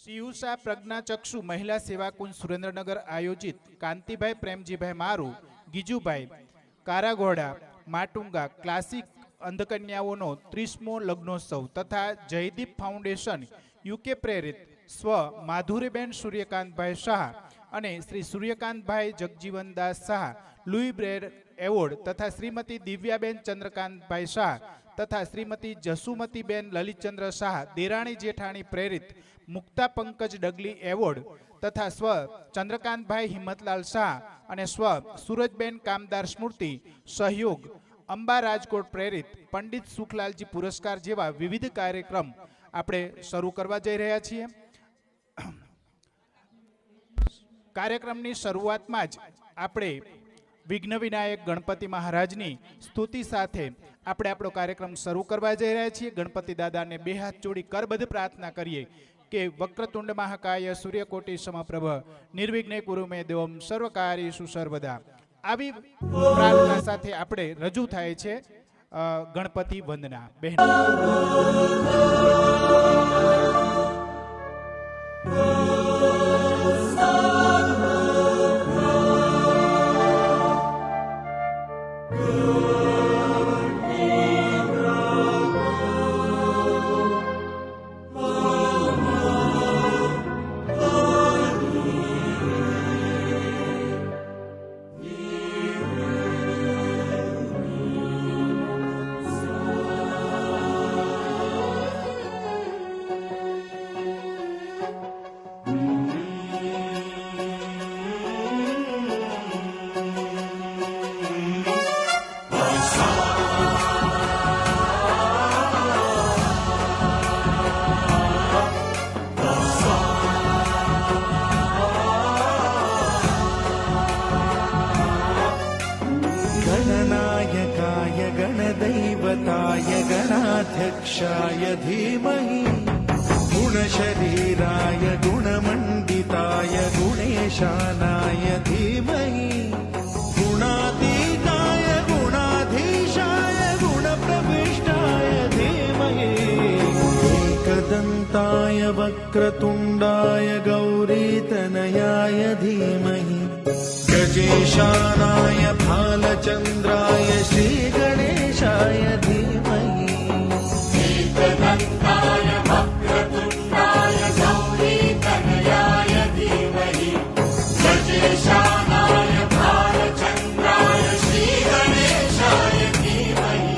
શિયુષા પ્રજ્ઞાચક્ષુ મહિલા સેવાકુંજ સુરેન્દ્રનગર આયોજિત કાંતિભાઈ પ્રેમજીભાઈ મારુ ગીજુભાઈ કારાઘોડા માટુંગા ક્લાસિક અંધકન્યાઓનો 30મો લગ્નોત્સવ તથા જયદીપ ફાઉન્ડેશન યુકે પ્રેરિત સ્વ માધુરીબેન સૂર્યકાંતભાઈ શાહ અને શ્રી સૂર્યકાંતભાઈ જગજીવનદાસ શાહ લુઈ બ્રેર એવોર્ડ તથા શ્રીમતી દિવ્યાબેન ચંદ્રકાંતભાઈ શાહ તથા શ્રીમતી જસુમતીબેન લલિતચંદ્ર શાહ દેરાણી જેઠાણી પ્રેરિત મુક્તા પંકજ ડગલી એવોર્ડ તથા સ્વ ચંદ્રકાંતભાઈ હિંમતલાલ શાહ અને સ્વ સુરજબેન કામદાર સ્મૃતિ સહયોગ અંબા રાજકોટ પ્રેરિત પંડિત સુખલાલજી પુરસ્કાર જેવા વિવિધ કાર્યક્રમ આપણે શરૂ કરવા જઈ રહ્યા છીએ। કાર્યક્રમની શરૂઆતમાં જ આપણે વિઘ્ન વિનાયક ગણપતિ મહારાજની સ્તુતિ સાથે આપણે આપણો કાર્યક્રમ શરૂ કરવા જઈ રહ્યા છીએ। ગણપતિ દાદાને બે હાથ જોડી કરબદ્ધ પ્રાર્થના કરીએ કે વક્રતુંડ મહાકાય સૂર્યકોટિ સમપ્રભ નિર્વિઘ્ને કુરુ મે દેવમ સર્વકાર્યેષુ સર્વદા। આવી પ્રાર્થના સાથે આપણે રજૂ થાય છે ગણપતિ વંદના। બહેન गणाध्यक्षाय धीमहि गुणशरीराय गुणमण्डिताय गुणेशानाय धीमहि गुणातीताय गुणाधीशाय गुणप्रविष्टाय धीमहि एकदन्ताय वक्रतुण्डाय गौरीतनयाय धीमहि गजेशानाय भालचन्द्राय श्रीगणेशाय धीमहि एकदन्ताय वक्रतुण्डाय गौरीतनयाय धीमहि गजेशानाय भालचन्द्राय श्रीगणेशाय धीमहि।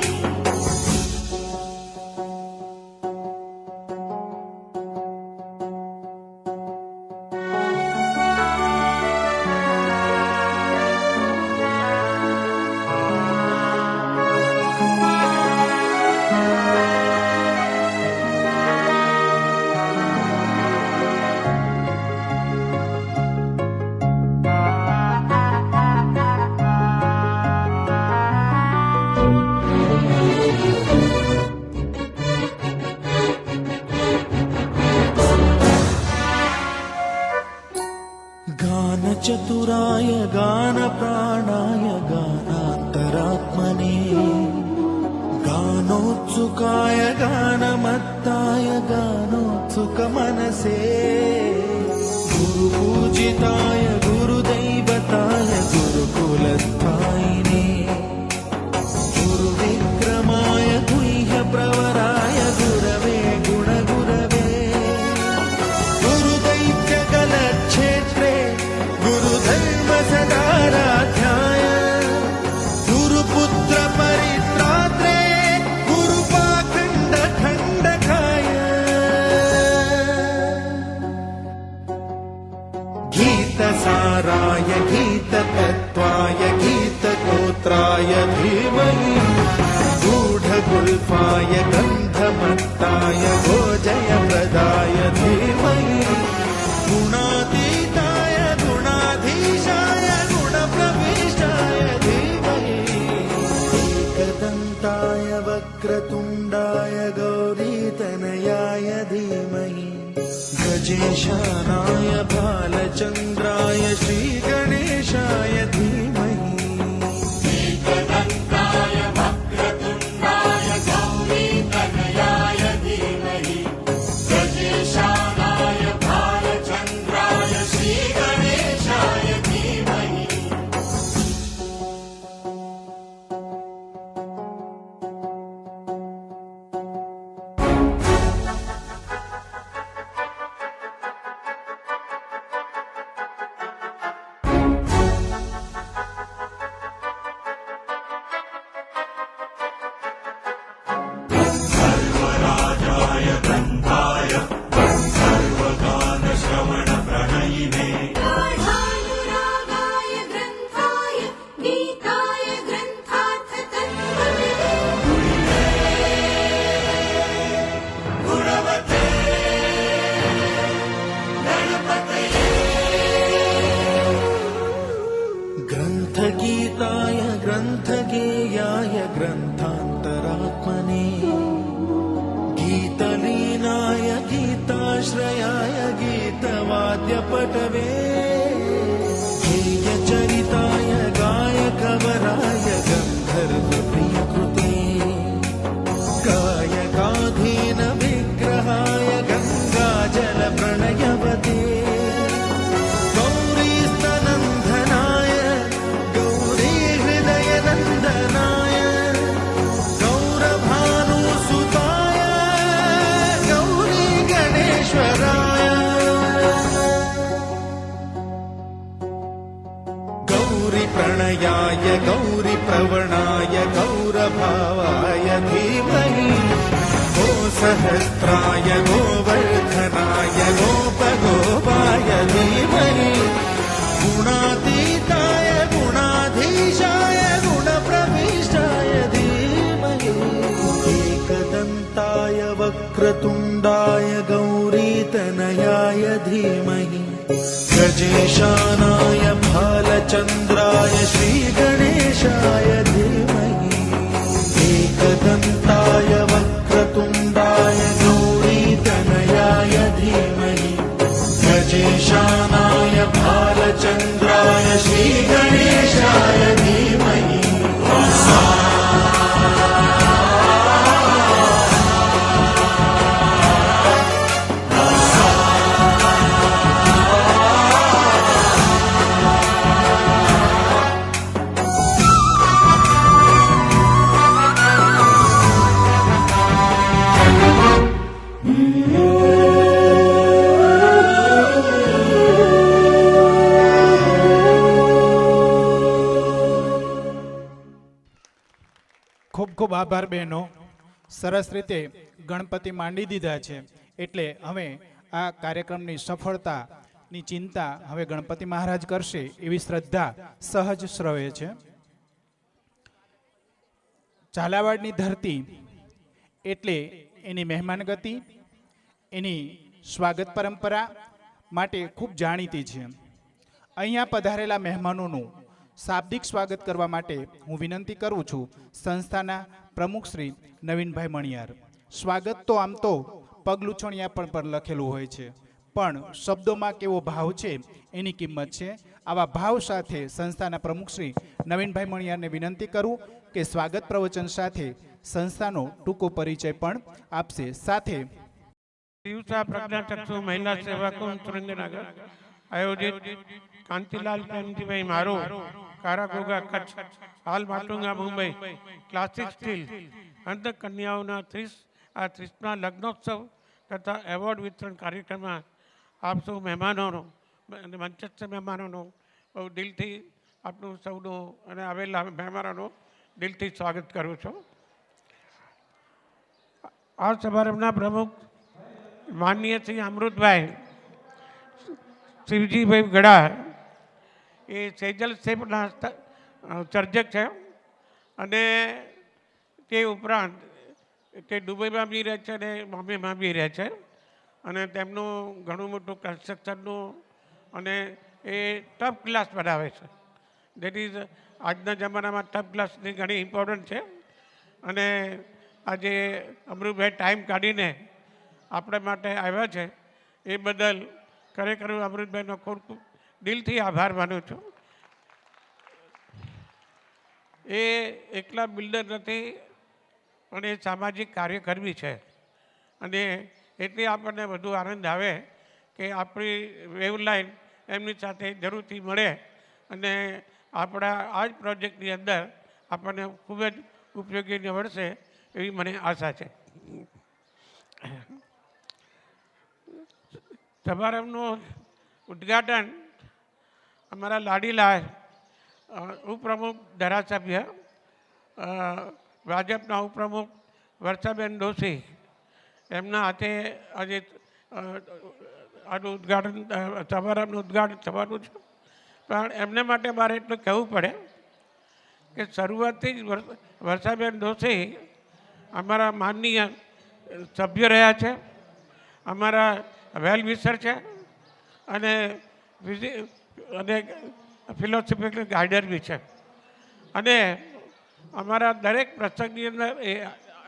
चतुराय गानप्राणाय गानान्तरात्मने गानोत्सुकाय गानमत्ताय गानोत्सुकमनसे गुरुपूजिताय गुरुदैवताय गुरुकुलस्थायिने गुरुविक्रमाय गुह्यप्रवराय गुरवे गुणगुरवे गुरुदैत्यकलक्षेत्रे गुरुधर्म सदाराध्याय गुरुपुत्र परित्रात्रे गुरुपाखण्ड खण्डकाय गीतसाराय गीततत्त्वाय गीतगोत्राय धीमहि गूढगुल्फाय गन्धमत्ताय गोजयप्रदाय धीमहि गुणातीताय गुणाधीशाय गुणप्रविष्टाय धीमहि एकदन्ताय वक्रतुण्डाय गौरीतनयाय धीमहि गजेशानाय भालचन्द्राय श्रीगणेशाय धीमहि एकदन्ताय वक्रतुण्डाय गौरीतनयाय धीमहि गजेशानाय पाटवे चरिताय गायकवराय गन्धर्वप्रियकृते गायकाधीन विग्रहाय गङ्गाजलप्रणयवते गौरीस्तनन्दनाय गौरीहृदयनन्दनाय गौरभानुसुताय गौरीगणेश्वराय गौरीप्रणयाय गौरीप्रवणाय गौरभावाय धीमहि गो सहस्राय गोवर्धनाय गोपगोपाय धीमहि गुणातीताय गुणाधीशाय गुणप्रविष्टाय धीमहि एकदन्ताय वक्रतुण्डाय गौरीतनयाय धीमहि गजेशानाय भालचन्द्राय श्रीगणेशाय धीमहि एकदन्ताय वक्रतुण्डाय गौरीतनयाय धीमहि गजेशानाय भालचन्द्राय श्रीगणेशाय धीमहि ખૂબ ખૂબ આભાર બહેનો. સરસ રીતે ગણપતિ માંડી દીધા છે એટલે હવે આ કાર્યક્રમની સફળતાની ચિંતા હવે ગણપતિ મહારાજ કરશે એવી શ્રદ્ધા સહજ સ્રવે છે. ઝાલાવાડની ધરતી એટલે એની મહેમાનગતિ, એની સ્વાગત પરંપરા માટે ખૂબ જાણીતી છે. અહીંયા પધારેલા મહેમાનોનું શાબ્દિક સ્વાગત કરવા માટે હું વિનંતી કરું છું સંસ્થાના પ્રમુખ શ્રી નવીનભાઈ મણિયાર. સ્વાગત તો આમ તો પગલુછણિયા પર લખેલું હોય છે, પણ શબ્દોમાં કેવો ભાવ છે એની કિંમત છે. આવા ભાવ સાથે સંસ્થાના પ્રમુખ શ્રી નવીનભાઈ મણિયારને વિનંતી કરું કે સ્વાગત પ્રવચન સાથે સંસ્થાનો ટૂંકો પરિચય પણ આપશે. સાથે दिवसा प्रज्ञाचक्षु महिला सेवा कुंज सुरेंद्रनगर आयोजित कांतिलाल प्रेमजी भाई मारो कारागोगा कच्छ हाल माटुंगा मुंबई क्लासिक स्टील अंत कन्याओं 30 लग्नोत्सव तथा एवॉर्ड वितरण कार्यक्रम में आप सौ मेहमानों मंचस्थ मेहमानों बहुत दिल थी आपनु सौनो अने आवेला मेहमानों दिल थी स्वागत करूँ छो. आ समारंभना प्रमुख माननीय श्री अमृतभाई शिवजीभाई गड़ा ये सेजल सेपना सर्जक है અને તે ઉપરાંત તે દુબઈમાં બી રહે છે અને બોમ્બેમાં બી રહે છે અને તેમનું ઘણું મોટું કન્સ્ટ્રક્શનનું અને એ ટફ ગ્લાસ બનાવે છે. દેટ ઇઝ આજના જમાનામાં ટફ ગ્લાસની ઘણી ઇમ્પોર્ટન્ટ છે અને આજે અમૃતભાઈ ટાઈમ કાઢીને આપણે માટે આવ્યા છે એ બદલ ખરેખર હું અમૃતભાઈનો ખૂબ દિલથી આભાર માનું છું. એ એકલા બિલ્ડર નથી પણ એ સામાજિક કાર્યકર્મી છે અને એટલે આપણને વધુ આનંદ આવે કે આપણી વેવલાઇન એમની સાથે જરૂરથી મળે અને આપણા આ જ પ્રોજેક્ટની અંદર આપણને ખૂબ જ ઉપયોગી નીવડશે એવી મને આશા છે. સમારંભનું ઉદ્ઘાટન અમારા લાડીલા ઉપપ્રમુખ ધારાસભ્ય ભાજપના ઉપપ્રમુખ વર્ષાબેન દોશી એમના હાથે આજે આનું ઉદ્ઘાટન સમારંભનું ઉદ્ઘાટન થવાનું છે. પણ એમને માટે મારે એટલું કહેવું પડે કે શરૂઆતથી જ વર્ષાબેન દોશી અમારા માનનીય સભ્ય રહ્યા છે, અમારા વેલ વિશર છે અને ફિલોસોફિકલ ગાઈડર બી છે અને અમારા દરેક પ્રસંગની અંદર એ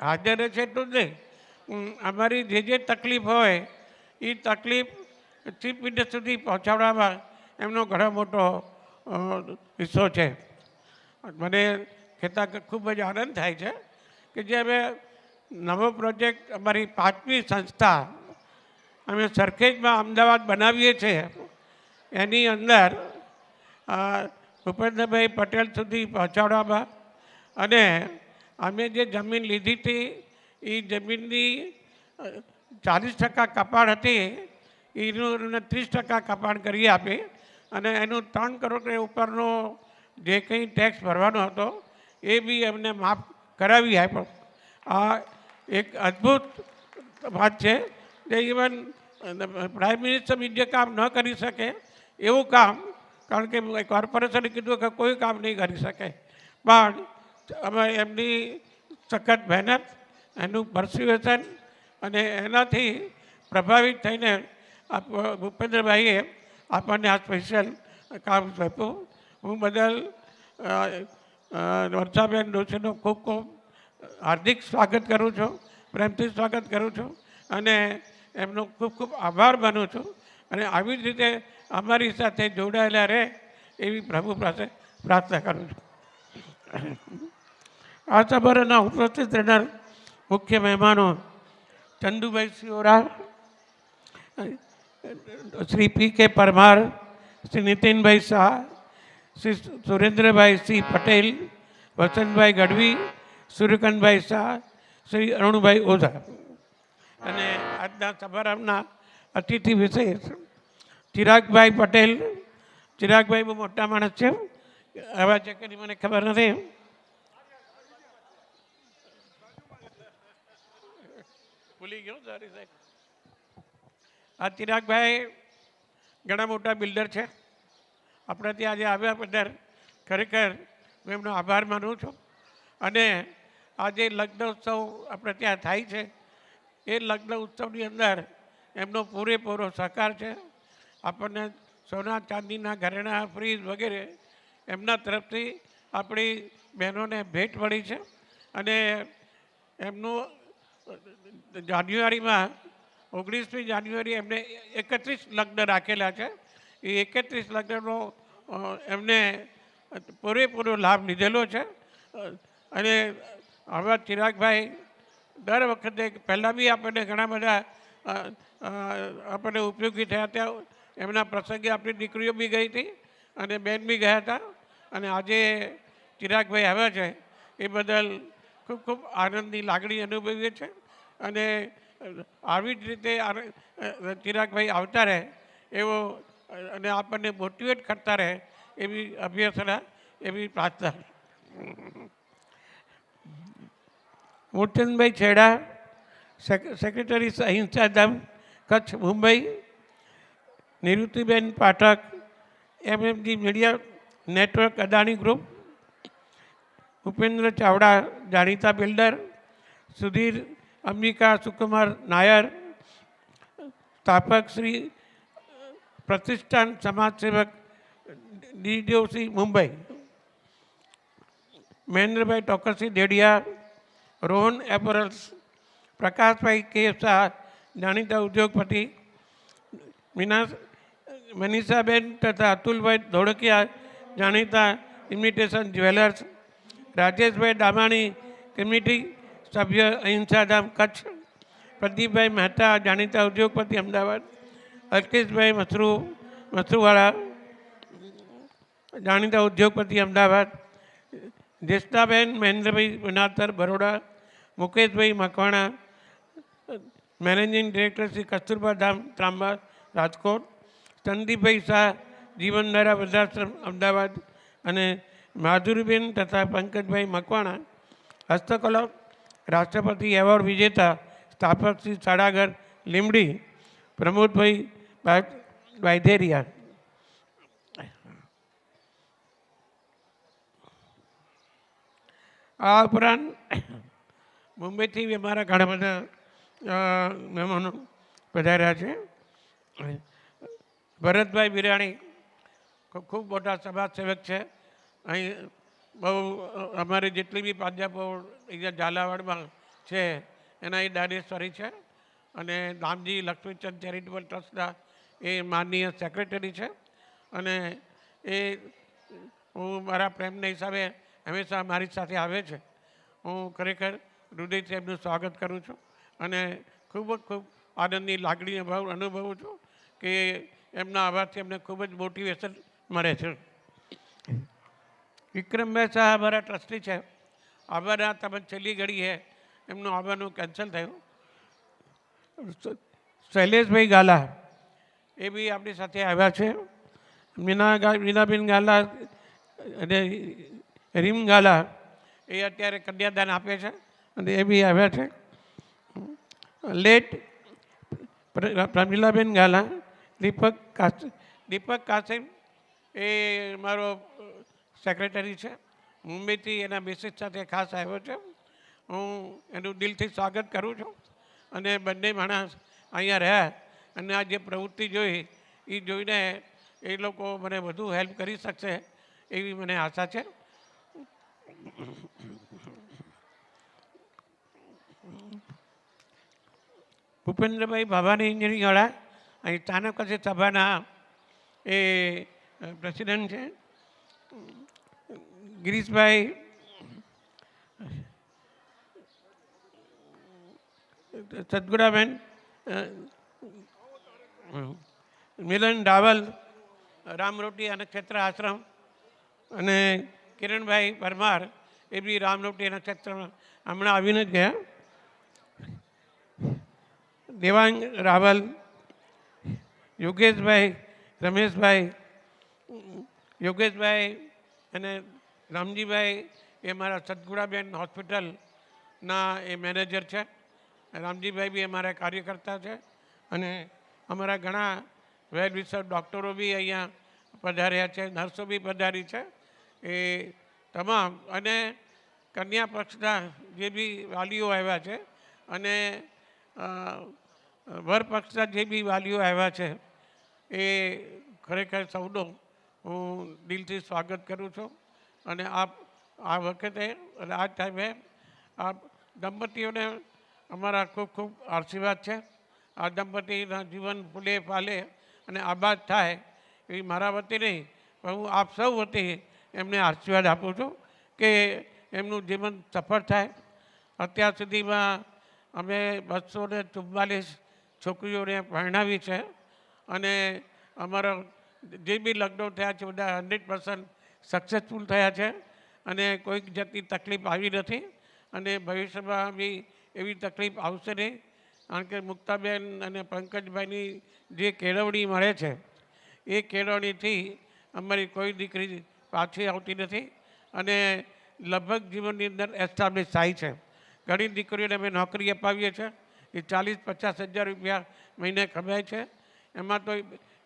હાજર છે એટલું જ નહીં, અમારી જે તકલીફ હોય એ તકલીફ ચીફ મિનિસ્ટર સુધી પહોંચાડવામાં એમનો ઘણો મોટો હિસ્સો છે. મને કહેતા ખૂબ જ આનંદ થાય છે કે જે અમે નવો પ્રોજેક્ટ અમારી 5મી સંસ્થા અમે સરખેજમાં અમદાવાદ બનાવીએ છીએ એની અંદર ભૂપેન્દ્રભાઈ પટેલ સુધી પહોંચાડવામાં અને અમે જે જમીન લીધી હતી એ જમીનની 40% કપાણ હતી એનું 30% કપાણ કરી આપી અને એનું 3 કરોડ ઉપરનો જે કંઈ ટેક્સ ભરવાનો હતો એ બી એમને માફ કરાવી આપ્યો. આ એક અદ્ભુત વાત છે જે ઇવન પ્રાઇમ મિનિસ્ટર બીજે કામ ન કરી શકે એવું કામ, કારણ કે કોર્પોરેશને કીધું કે કોઈ કામ નહીં કરી શકે, પણ અમે એમની સખત મહેનત, એનું પરસ્યુએશન અને એનાથી પ્રભાવિત થઈને ભૂપેન્દ્રભાઈએ આપણને આ સ્પેશિયલ કામ સોંપ્યું. હું બદલ વર્ષાબેન ડોશીનું ખૂબ ખૂબ હાર્દિક સ્વાગત કરું છું, પ્રેમથી સ્વાગત કરું છું અને એમનો ખૂબ ખૂબ આભાર માનું છું અને આવી જ રીતે અમારી સાથે જોડાયેલા રહે એવી પ્રભુ પાસે પ્રાર્થના કરું છું. આ સભાના ઉપસ્થિત રહેનાર મુખ્ય મહેમાનો ચંદુભાઈ સિયોરા, શ્રી પી.કે. પરમાર, શ્રી નીતિનભાઈ શાહ, શ્રી સુરેન્દ્રભાઈ સિંહ પટેલ, વસંતભાઈ ગઢવી, સૂર્યકાંતભાઈ શાહ, શ્રી અરુણભાઈ ઓઝા અને આજના સમારંભના અતિથિ વિશેષ ચિરાગભાઈ પટેલ. ચિરાગભાઈ બહુ મોટા માણસ છે, આવા છે કે નહીં મને ખબર નથી. ભૂલી ગયો સોરી સાહેબ. આ ચિરાગભાઈ ઘણા મોટા બિલ્ડર છે. આપણે ત્યાં આજે આવ્યા બદલ ખરેખર હું એમનો આભાર માનું છું અને આજે લગ્ન ઉત્સવ આપણે ત્યાં થાય છે એ લગ્ન ઉત્સવની અંદર એમનો પૂરેપૂરો સહકાર છે. આપણને સોના ચાંદીના ઘરેણાં, ફ્રીજ વગેરે એમના તરફથી આપણી બહેનોને ભેટ મળી છે અને એમનું જાન્યુઆરીમાં 19મી જાન્યુઆરી એમને 31 લગ્ન રાખેલા છે. એ 31 લગ્નનો એમને પૂરેપૂરો લાભ લીધેલો છે અને હવે ચિરાગભાઈ દર વખતે પહેલાં બી આપણને ઘણા બધા આપણને ઉપયોગી થયા હતા. એમના પ્રસંગે આપણી દીકરીઓ બી ગઈ હતી અને બેન બી ગયા હતા અને આજે ચિરાગભાઈ આવ્યા છે એ બદલ ખૂબ ખૂબ આનંદની લાગણી અનુભવીએ છે અને આવી જ રીતે ચિરાગભાઈ આવતા રહે એવો અને આપણને મોટિવેટ કરતા રહે એવી અભ્યર્થના, એવી પ્રાર્થના. મૂર્તિનભાઈ Chheda, secretary Ahimsa Dham Kutch Mumbai. Nivruttiben Pathak, MMG media network Adani group. Upendra Chavda, જાણીતા બિલ્ડર. સુધીર અંબિકા સુકુમાર નાયર, સ્થાપક શ્રી પ્રતિષ્ઠાન સમાજસેવક ડીડીઓસી મુંબઈ. મહેન્દ્રભાઈ ટોકરસી ડેડિયા, રોહન એપરલ્સ. પ્રકાશભાઈ કે શાહ, જાણીતા ઉદ્યોગપતિ. મનીષાબેન તથા અતુલભાઈ ધોળકિયા, જાણીતા imitation jewellers. Rajeshbhai Damani, committee સભ્ય અહિંસાધામ કચ્છ. પ્રદીપભાઈ મહેતા, જાણીતા ઉદ્યોગપતિ અમદાવાદ. અલ્કેશભાઈ મથરુવાળા, જાણીતા ઉદ્યોગપતિ અમદાવાદ. જ્યેષ્ઠાબેન મહેન્દ્રભાઈ બનાતર, બરોડા. મુકેશભાઈ મકવાણા, મેનેજિંગ ડિરેક્ટર શ્રી કસ્તુરબા ધામ ત્રાંબા, રાજકોટ. સંદીપભાઈ શાહ, જીવનધારા વૃદ્ધાશ્રમ અમદાવાદ અને માધુરીબેન તથા પંકજભાઈ મકવાણા, હસ્તકલા રાષ્ટ્રપતિ એવોર્ડ વિજેતા, સ્થાપક શ્રી સાડાગર લીમડી. પ્રમોદભાઈ વાયધેરિયા. આ ઉપરાંત મુંબઈથી અમારા ઘણા બધા મહેમાનો પધાર્યા છે. ભરતભાઈ બિરાણી ખૂબ મોટા સમાજ સેવક છે. અહીં બહુ અમારી જેટલી બી પ્રાધ્યાપકો અહીંયા ઝાલાવાડમાં છે એના એ દાનેશ્વરી છે અને દામજી લક્ષ્મીચંદ ચેરિટેબલ ટ્રસ્ટના એ માનનીય સેક્રેટરી છે અને એ હું મારા પ્રેમના હિસાબે હંમેશા મારી સાથે આવે છે. હું ખરેખર હૃદયથી એમનું સ્વાગત કરું છું અને ખૂબ જ ખૂબ આનંદની લાગણી અનુભવું છું કે એમના આવાથી અમને ખૂબ જ મોટિવેશન મળે છે. વિક્રમભાઈ શાહ અમારા ટ્રસ્ટી છે. આવવાના તમે છેલ્લી ઘડીએ એમનું આવવાનું કેન્સલ થયું. શૈલેષભાઈ ગાલા એ બી આપણી સાથે આવ્યા છે. મીનાબેન ગાલા અને રીમ ગાલા એ અત્યારે કન્યાદાન આપે છે અને એ બી આવ્યા છે. લેટ પ્રમીલાબેન ગાલા, દીપક કાસિમ એ મારો સેક્રેટરી છે. મુંબઈથી એના મિસિસ સાથે ખાસ આવ્યો છે. હું એનું દિલથી સ્વાગત કરું છું અને બંને માણસ અહીંયા રહ્યા અને આ જે પ્રવૃત્તિ જોઈ એ જોઈને એ લોકો મને વધુ હેલ્પ કરી શકશે એવી મને આશા છે. ભૂપેન્દ્રભાઈ ભાભાની એન્જિનિયરિંગવાળા અહીં ચાણક્ય સભાના એ પ્રેસિડેન્ટ છે. ગિરીશભાઈ સદગુણાબેન, મિલન રાવલ, રામરોટી અને ક્ષેત્ર આશ્રમ અને કિરણભાઈ પરમાર એ બી રામરોટી અને ક્ષેત્ર હમણાં આવીને જ ગયા. દેવાંગ રાવલ, યોગેશભાઈ, યોગેશભાઈ અને રામજીભાઈ એ મારા સદગુણાબેન હોસ્પિટલના એ મેનેજર છે. રામજીભાઈ બી અમારા કાર્યકર્તા છે અને અમારા ઘણા વેલ વિશર ડૉક્ટરો બી અહીંયા પધાર્યા છે, નર્સો બી પધારી છે. એ તમામ અને કન્યા પક્ષના જે બી વાલીઓ આવ્યા છે અને વર પક્ષના જે બી વાલીઓ આવ્યા છે એ ખરેખર સૌનું હું દિલથી સ્વાગત કરું છું. અને આ વખતે અને આ ટાઈમે આ દંપતીઓને અમારા ખૂબ ખૂબ આશીર્વાદ છે. આ દંપતીના જીવન ફૂલે ફાલે અને આબાદ થાય એવી મારા વતી નહીં પણ હું આપ સૌ વતી એમને આશીર્વાદ આપું છું કે એમનું જીવન સફળ થાય. અત્યાર સુધીમાં અમે 244 છોકરીઓને પરણાવી છે અને અમારા જે બી લગ્નો થયા છે બધા 100% સક્સેસફુલ થયા છે અને કોઈક જાતની તકલીફ આવી નથી અને ભવિષ્યમાં બી એવી તકલીફ આવશે નહીં. કારણ કે મુક્તાબેન અને પંકજભાઈની જે કેળવણી મળે છે એ કેળવણીથી અમારી કોઈ દીકરી પાછી આવતી નથી અને લગભગ જીવનની અંદર એસ્ટાબ્લિશ થાય છે. ઘણી દીકરીઓને અમે નોકરી અપાવીએ છીએ. એ 40-50 હજાર રૂપિયા મહિને કમાય છે. એમાં તો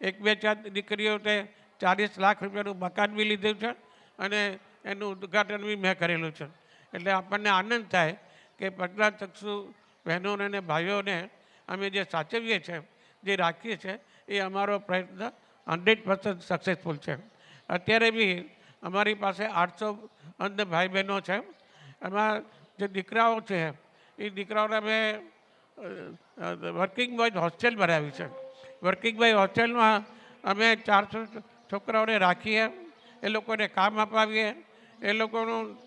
1-2-4 દીકરીઓ તે 40 લાખ રૂપિયાનું મકાન બી લીધું છે અને એનું ઉદ્ઘાટન બી મેં કરેલું છે. એટલે આપણને આનંદ થાય કે પ્રજ્ઞાચક્ષુ બહેનોને અને ભાઈઓને અમે જે સાચવીએ છીએ, જે રાખીએ છીએ એ અમારો પ્રયત્ન 100% સક્સેસફુલ છે. અત્યારે બી અમારી પાસે 800 અંધ ભાઈ બહેનો છે. એમાં જે દીકરાઓ છે એ દીકરાઓને અમે વર્કિંગ બોયઝ હોસ્ટેલ બનાવી છે. વર્કિંગ બોય હોસ્ટેલમાં અમે 400 છોકરાઓને રાખીએ, એ લોકોને કામ અપાવીએ, એ લોકોનું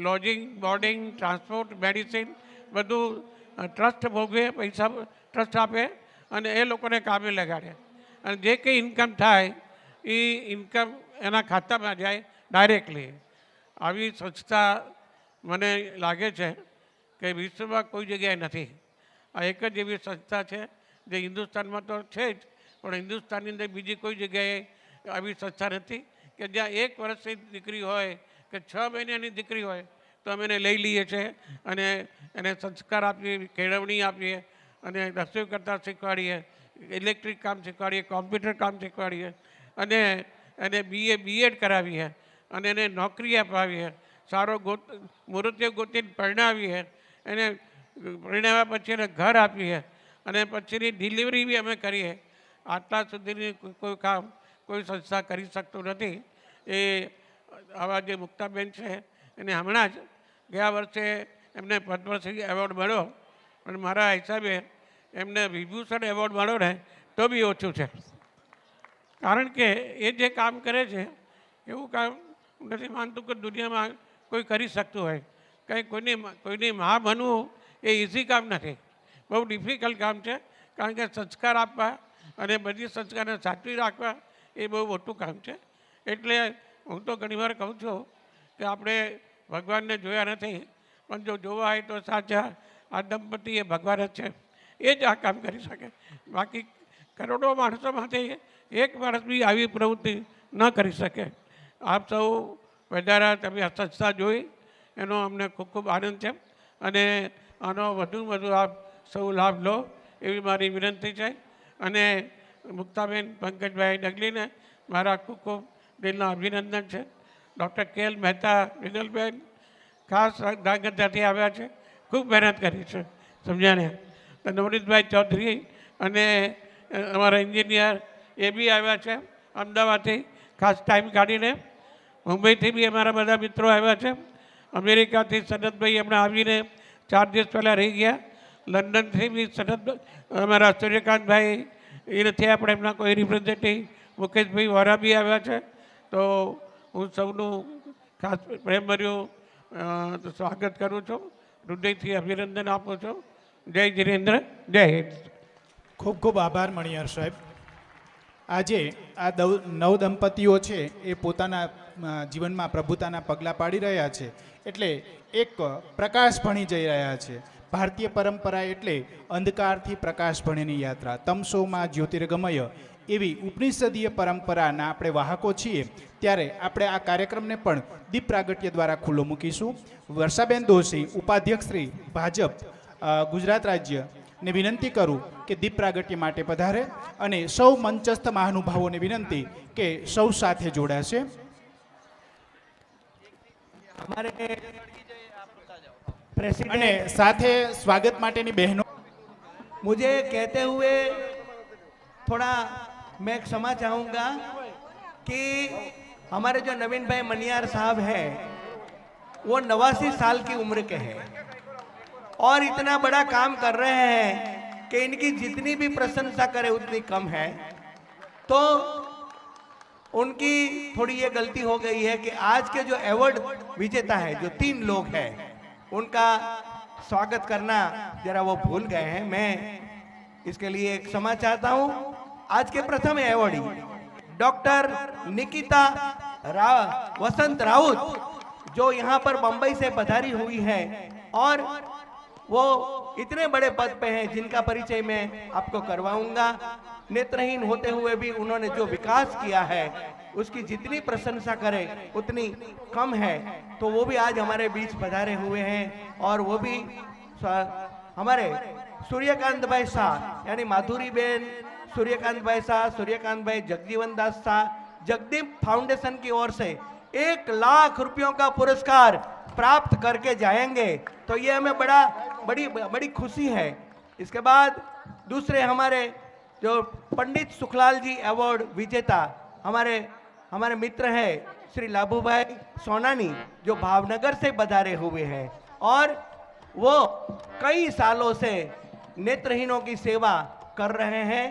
લોજિંગ, બોર્ડિંગ, ટ્રાન્સપોર્ટ, મેડિસિન બધું ટ્રસ્ટ ભોગવે, પૈસા ટ્રસ્ટ આપે અને એ લોકોને કામે લગાડે અને જે કંઈ ઇન્કમ થાય એ ઇન્કમ એના ખાતામાં જાય ડાયરેક્ટલી. આવી સંસ્થા મને લાગે છે કે વિશ્વમાં કોઈ જગ્યાએ નથી. આ એક જ એવી સંસ્થા છે જે હિન્દુસ્તાનમાં તો છે જ પણ હિન્દુસ્તાનની અંદર બીજી કોઈ જગ્યાએ આવી સંસ્થા નથી કે જ્યાં 1 વર્ષની દીકરી હોય કે 6 મહિનાની દીકરી હોય તો અમે એને લઈ લઈએ છીએ અને એને સંસ્કાર આપીએ, કેળવણી આપીએ અને રસોઈ કરતાં શીખવાડીએ, ઇલેક્ટ્રિક કામ શીખવાડીએ, કોમ્પ્યુટર કામ શીખવાડીએ અને એને BA કરાવીએ અને એને નોકરી અપાવીએ, સારો મૂર્તિઓ ગોતીને પરણાવીએ, એને પરણાવ્યા પછી એને ઘર આપીએ અને પછીની ડિલિવરી બી અમે કરીએ. આટલા સુધીની કોઈ કામ કોઈ સંસ્થા કરી શકતું નથી. એ આવા જે મુક્તાબેન છે એને હમણાં જ ગયા વર્ષે એમને પદ્મશ્રી એવોર્ડ મળ્યો પણ મારા હિસાબે એમને વિભૂષણ એવોર્ડ મળ્યો ને તો બી ઓછું છે. કારણ કે એ જે કામ કરે છે એવું કામ હું નથી માનતું કે દુનિયામાં કોઈ કરી શકતું હોય. કંઈ કોઈની મા બનવું એ ઇઝી કામ નથી, બહુ ડિફિકલ્ટ કામ છે. કારણ કે સંસ્કાર આપવા અને બધી સંસ્કારને સાચવી રાખવા એ બહુ મોટું કામ છે. એટલે હું તો ઘણીવાર કહું છું કે આપણે ભગવાનને જોયા નથી, પણ જો જોવા હોય તો સાચા આ દંપતી એ ભગવાન જ છે, એ જ આ કામ કરી શકે. બાકી કરોડો માણસોમાંથી એક માણસ બી આવી પ્રવૃત્તિ ન કરી શકે. આપ સૌ વધારા તમે આ સંસ્થા જોઈ એનો અમને ખૂબ ખૂબ આનંદ છે અને આનો વધુમાં વધુ આપ સૌ લાભ લો એવી મારી વિનંતી છે. અને મુક્તાબેન પંકજભાઈ ડગલીને મારા ખૂબ ખૂબ દિલના અભિનંદન છે. ડૉક્ટર કે.એલ. મહેતા વિનલબેન ખાસ ધાંગધ્રાથી આવ્યા છે, ખૂબ મહેનત કરી છે સમજાને. તો નવનીતભાઈ ચૌધરી અને અમારા એન્જિનિયર એ બી આવ્યા છે અમદાવાદથી ખાસ ટાઈમ કાઢીને. મુંબઈથી બી અમારા બધા મિત્રો આવ્યા છે. અમેરિકાથી સનતભાઈ હમણાં આવીને 4 દિવસ પહેલાં રહી ગયા. લંડનથી બી સનત અમારા સૂર્યકાંતભાઈ એ નથી આપણે એમના કોઈ રિપ્રેઝેન્ટેટિવ મુકેશભાઈ વોરા બી આવ્યા છે. તો હું સૌનું ખાસ પ્રેમભર્યું સ્વાગત કરું છું, હૃદયથી અભિનંદન આપું છું. જય જીનેન્દ્ર, જય હિન્દ. ખૂબ ખૂબ આભાર મણિયાર સાહેબ. આજે આ નવ દંપતીઓ છે એ પોતાના જીવનમાં પ્રભુતાના પગલાં પાડી રહ્યા છે, એટલે એક પ્રકાશ ભણી જઈ રહ્યા છે. ભારતીય પરંપરા એટલે અંધકારથી પ્રકાશ ભણીની યાત્રા, તમસોમાં જ્યોતિર્ગમય એવી ઉપનિષદીય પરંપરાના આપણે વાહકો છીએ. ત્યારે આપણે આ કાર્યક્રમને પણ દીપ પ્રાગટ્ય દ્વારા ખુલ્લો મૂકીશું. વર્ષાબેન દોશી, ઉપાધ્યક્ષ શ્રી ભાજપ ગુજરાત રાજ્ય ને વિનંતી કરું કે દીપ પ્રાગટ્ય માટે પધારે અને સૌ મંચસ્થ મહાનુભાવોને વિનંતી કે સૌ સાથે જોડાશે. અને સાથે સ્વાગત માટેની બહેનો. मुझे कहते हुए थोड़ा मैं क्षमा चाहूँगा कि हमारे जो नवीन भाई मनियार साहब हैं वो 89 साल की उम्र के हैं और इतना बड़ा काम कर रहे हैं कि इनकी जितनी भी प्रशंसा करे उतनी कम है. तो उनकी थोड़ी ये गलती हो गई है कि आज के जो अवार्ड विजेता है, जो 3 लोग हैं, उनका स्वागत करना जरा वो भूल गए हैं. मैं इसके लिए क्षमा चाहता हूं. आज के प्रथम अवॉर्डी डॉक्टर निकिता वसंत राउत, जो यहाँ पर बंबई से पधारी हुई है और वो इतने बड़े पद पे हैं जिनका परिचय मैं आपको करवाऊंगा. नेत्रहीन होते हुए भी उन्होंने जो विकास किया है उसकी जितनी प्रशंसा करे उतनी कम है. तो वो भी आज हमारे बीच पधारे हुए हैं और वो भी हमारे सूर्यकांत भाई शाह यानी माधुरी बेन, सूर्यकांत भाई शाह, सूर्यकांत भाई जगजीवन दास शाह, जगदीप फाउंडेशन की ओर से 1 लाख रुपयों का पुरस्कार प्राप्त करके जाएंगे. तो ये हमें बड़ी खुशी है. इसके बाद दूसरे हमारे जो पंडित सुखलाल जी अवार्ड विजेता हमारे मित्र हैं श्री लाभूभाई सोनानी, जो भावनगर से पधारे हुए हैं और वो कई सालों से नेत्रहीनों की सेवा कर रहे हैं.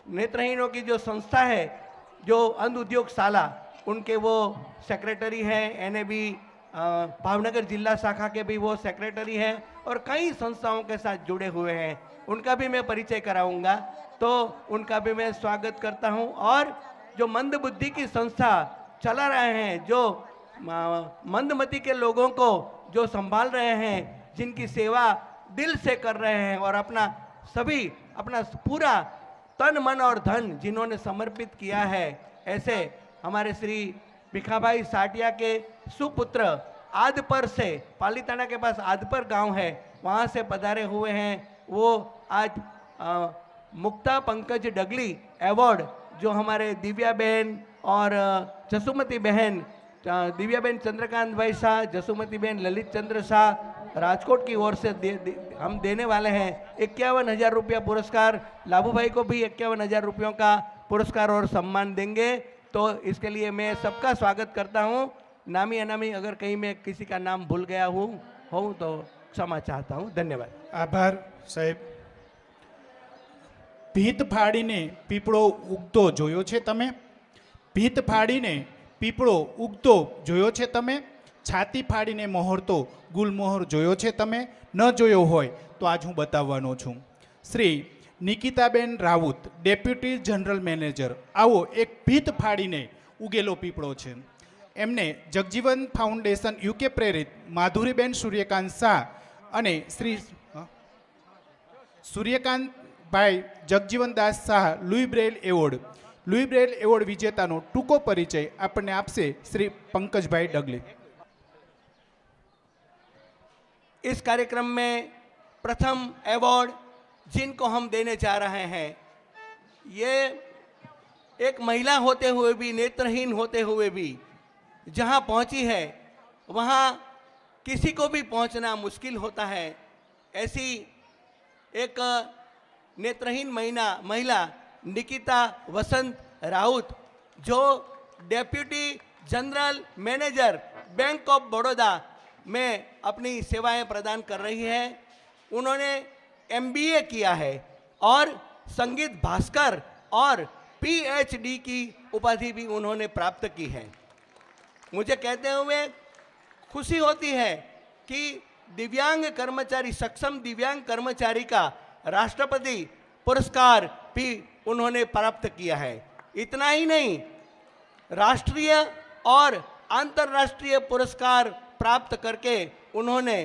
नेत्रहीनों की जो संस्था है, जो अंध उद्योग शाला, उनके वो सेक्रेटरी हैं. NAB भावनगर जिला शाखा के भी वो सेक्रेटरी हैं और कई संस्थाओं के साथ जुड़े हुए हैं. उनका भी मैं परिचय कराऊंगा. तो उनका भी मैं स्वागत करता हूं. और जो मंद बुद्धि की संस्था चला रहे हैं, जो मंदमति के लोगों को जो संभाल रहे हैं, जिनकी सेवा दिल से कर रहे हैं और अपना पूरा तन मन और धन जिन्होंने समर्पित किया है, ऐसे हमारे श्री भिखाभाई साटिया के सुपुत्र आदपर से, पालीताना के पास आदपर गांव है, वहाँ से पधारे हुए हैं. वो आज मुक्ता पंकज डगली अवार्ड जो हमारे दिव्या बहन और जसुमती बहन, दिव्या बहन चंद्रकांत भाई शाह, जसुमती बहन ललित चंद्र शाह राजकोट की ओर से हम देने वाले हैं. 51,000 रुपया पुरस्कार. लाभू भाई को भी 51,000 रुपयों का पुरस्कार और सम्मान देंगे. तो इसके लिए मैं सबका स्वागत करता हूं. नामी अनामी अगर कहीं मैं किसी का नाम भूल गया हूँ तो क्षमा चाहता हूँ. धन्यवाद. આભાર સાહેબ. ભીત ફાડીને પીપળો ઉગતો જોયો છે તમે? ભીત ફાડીને પીપળો ઉગતો જોયો છે તમે? છાતી ફાડીને મોહરતો ગુલમોહર જોયો છે તમે? ન જોયો હોય તો આજ હું બતાવવાનો છું. Shri નિકિતાબેન Raut, deputy general manager, આવો એક ભીત ફાડીને ઉગેલો પીપળો છે. એમને જગજીવન ફાઉન્ડેશન યુકે પ્રેરિત માધુરીબેન સૂર્યકાંત શાહ અને Shri Suryakantbhai Jagjivandas Shah Louis Braille award વિજેતાનો ટૂંકો પરિચય આપણને આપશે શ્રી પંકજભાઈ ડગલે. इस कार्यक्रम में प्रथम अवार्ड जिनको हम देने जा रहे हैं, ये एक महिला होते हुए भी, नेत्रहीन होते हुए भी जहाँ पहुँची है वहाँ किसी को भी पहुँचना मुश्किल होता है. ऐसी एक नेत्रहीन महिला निकिता वसंत राउत, जो deputy general manager bank of Baroda में अपनी सेवाएं प्रदान कर रही है. उन्होंने MBA किया है और संगीत भास्कर और PhD की उपाधि भी उन्होंने प्राप्त की है. मुझे कहते हुए खुशी होती है कि दिव्यांग कर्मचारी, सक्षम दिव्यांग कर्मचारी का राष्ट्रपति पुरस्कार भी उन्होंने प्राप्त किया है. इतना ही नहीं, राष्ट्रीय और अंतर्राष्ट्रीय पुरस्कार प्राप्त करके उन्होंने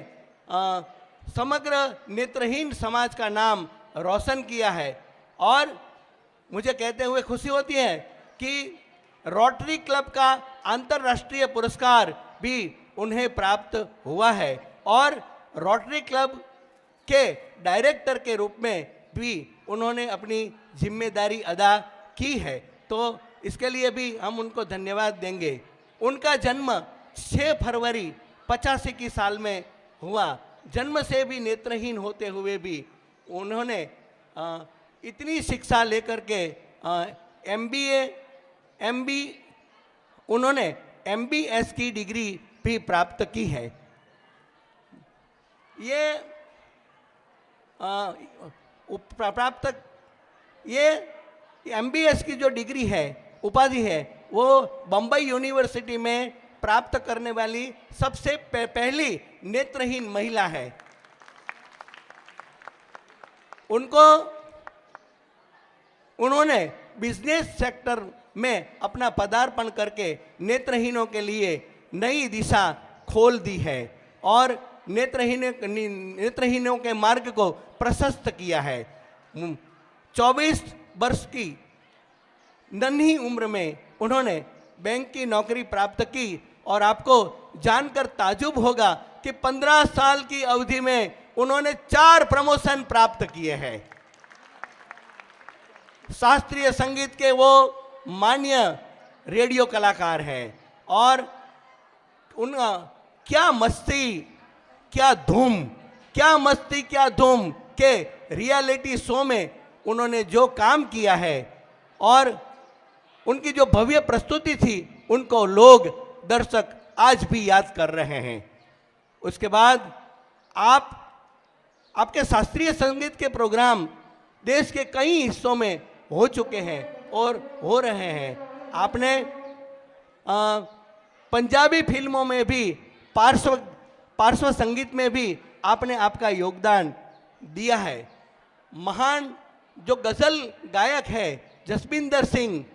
समग्र नेत्रहीन समाज का नाम रोशन किया है. और मुझे कहते हुए खुशी होती है कि रोटरी क्लब का अंतर्राष्ट्रीय पुरस्कार भी उन्हें प्राप्त हुआ है और रोटरी क्लब के डायरेक्टर के रूप में भी उन्होंने अपनी जिम्मेदारी अदा की है. तो इसके लिए भी हम उनको धन्यवाद देंगे. उनका जन्म 6 फरवरी 85 की साल में हुआ. जन्म से भी नेत्रहीन होते हुए भी उन्होंने इतनी शिक्षा लेकर के उन्होंने MBS की डिग्री भी प्राप्त की है. ये MBS की जो डिग्री है, उपाधि है, वो बम्बई यूनिवर्सिटी में प्राप्त करने वाली सबसे पहली नेत्रहीन महिला है. उन्होंने बिजनेस सेक्टर में अपना पदार्पण करके नेत्रहीनों के लिए नई दिशा खोल दी है और नेत्रहीनों के मार्ग को प्रशस्त किया है. 24 वर्ष की नन्ही उम्र में उन्होंने बैंक की नौकरी प्राप्त की और आपको जानकर ताजुब होगा कि 15 साल की अवधि में उन्होंने 4 प्रमोशन प्राप्त किए हैं. शास्त्रीय संगीत के वो मान्य रेडियो कलाकार हैं और उनका क्या मस्ती क्या धूम के रियलिटी शो में उन्होंने जो काम किया है और उनकी जो भव्य प्रस्तुति थी, उनको लोग, दर्शक आज भी याद कर रहे हैं. उसके बाद आपके शास्त्रीय संगीत के प्रोग्राम देश के कई हिस्सों में हो चुके हैं और हो रहे हैं. आपने पंजाबी फिल्मों में भी, पार्श्व संगीत में भी आपने आपका योगदान दिया है. महान जो गज़ल गायक है जसबिंदर सिंह,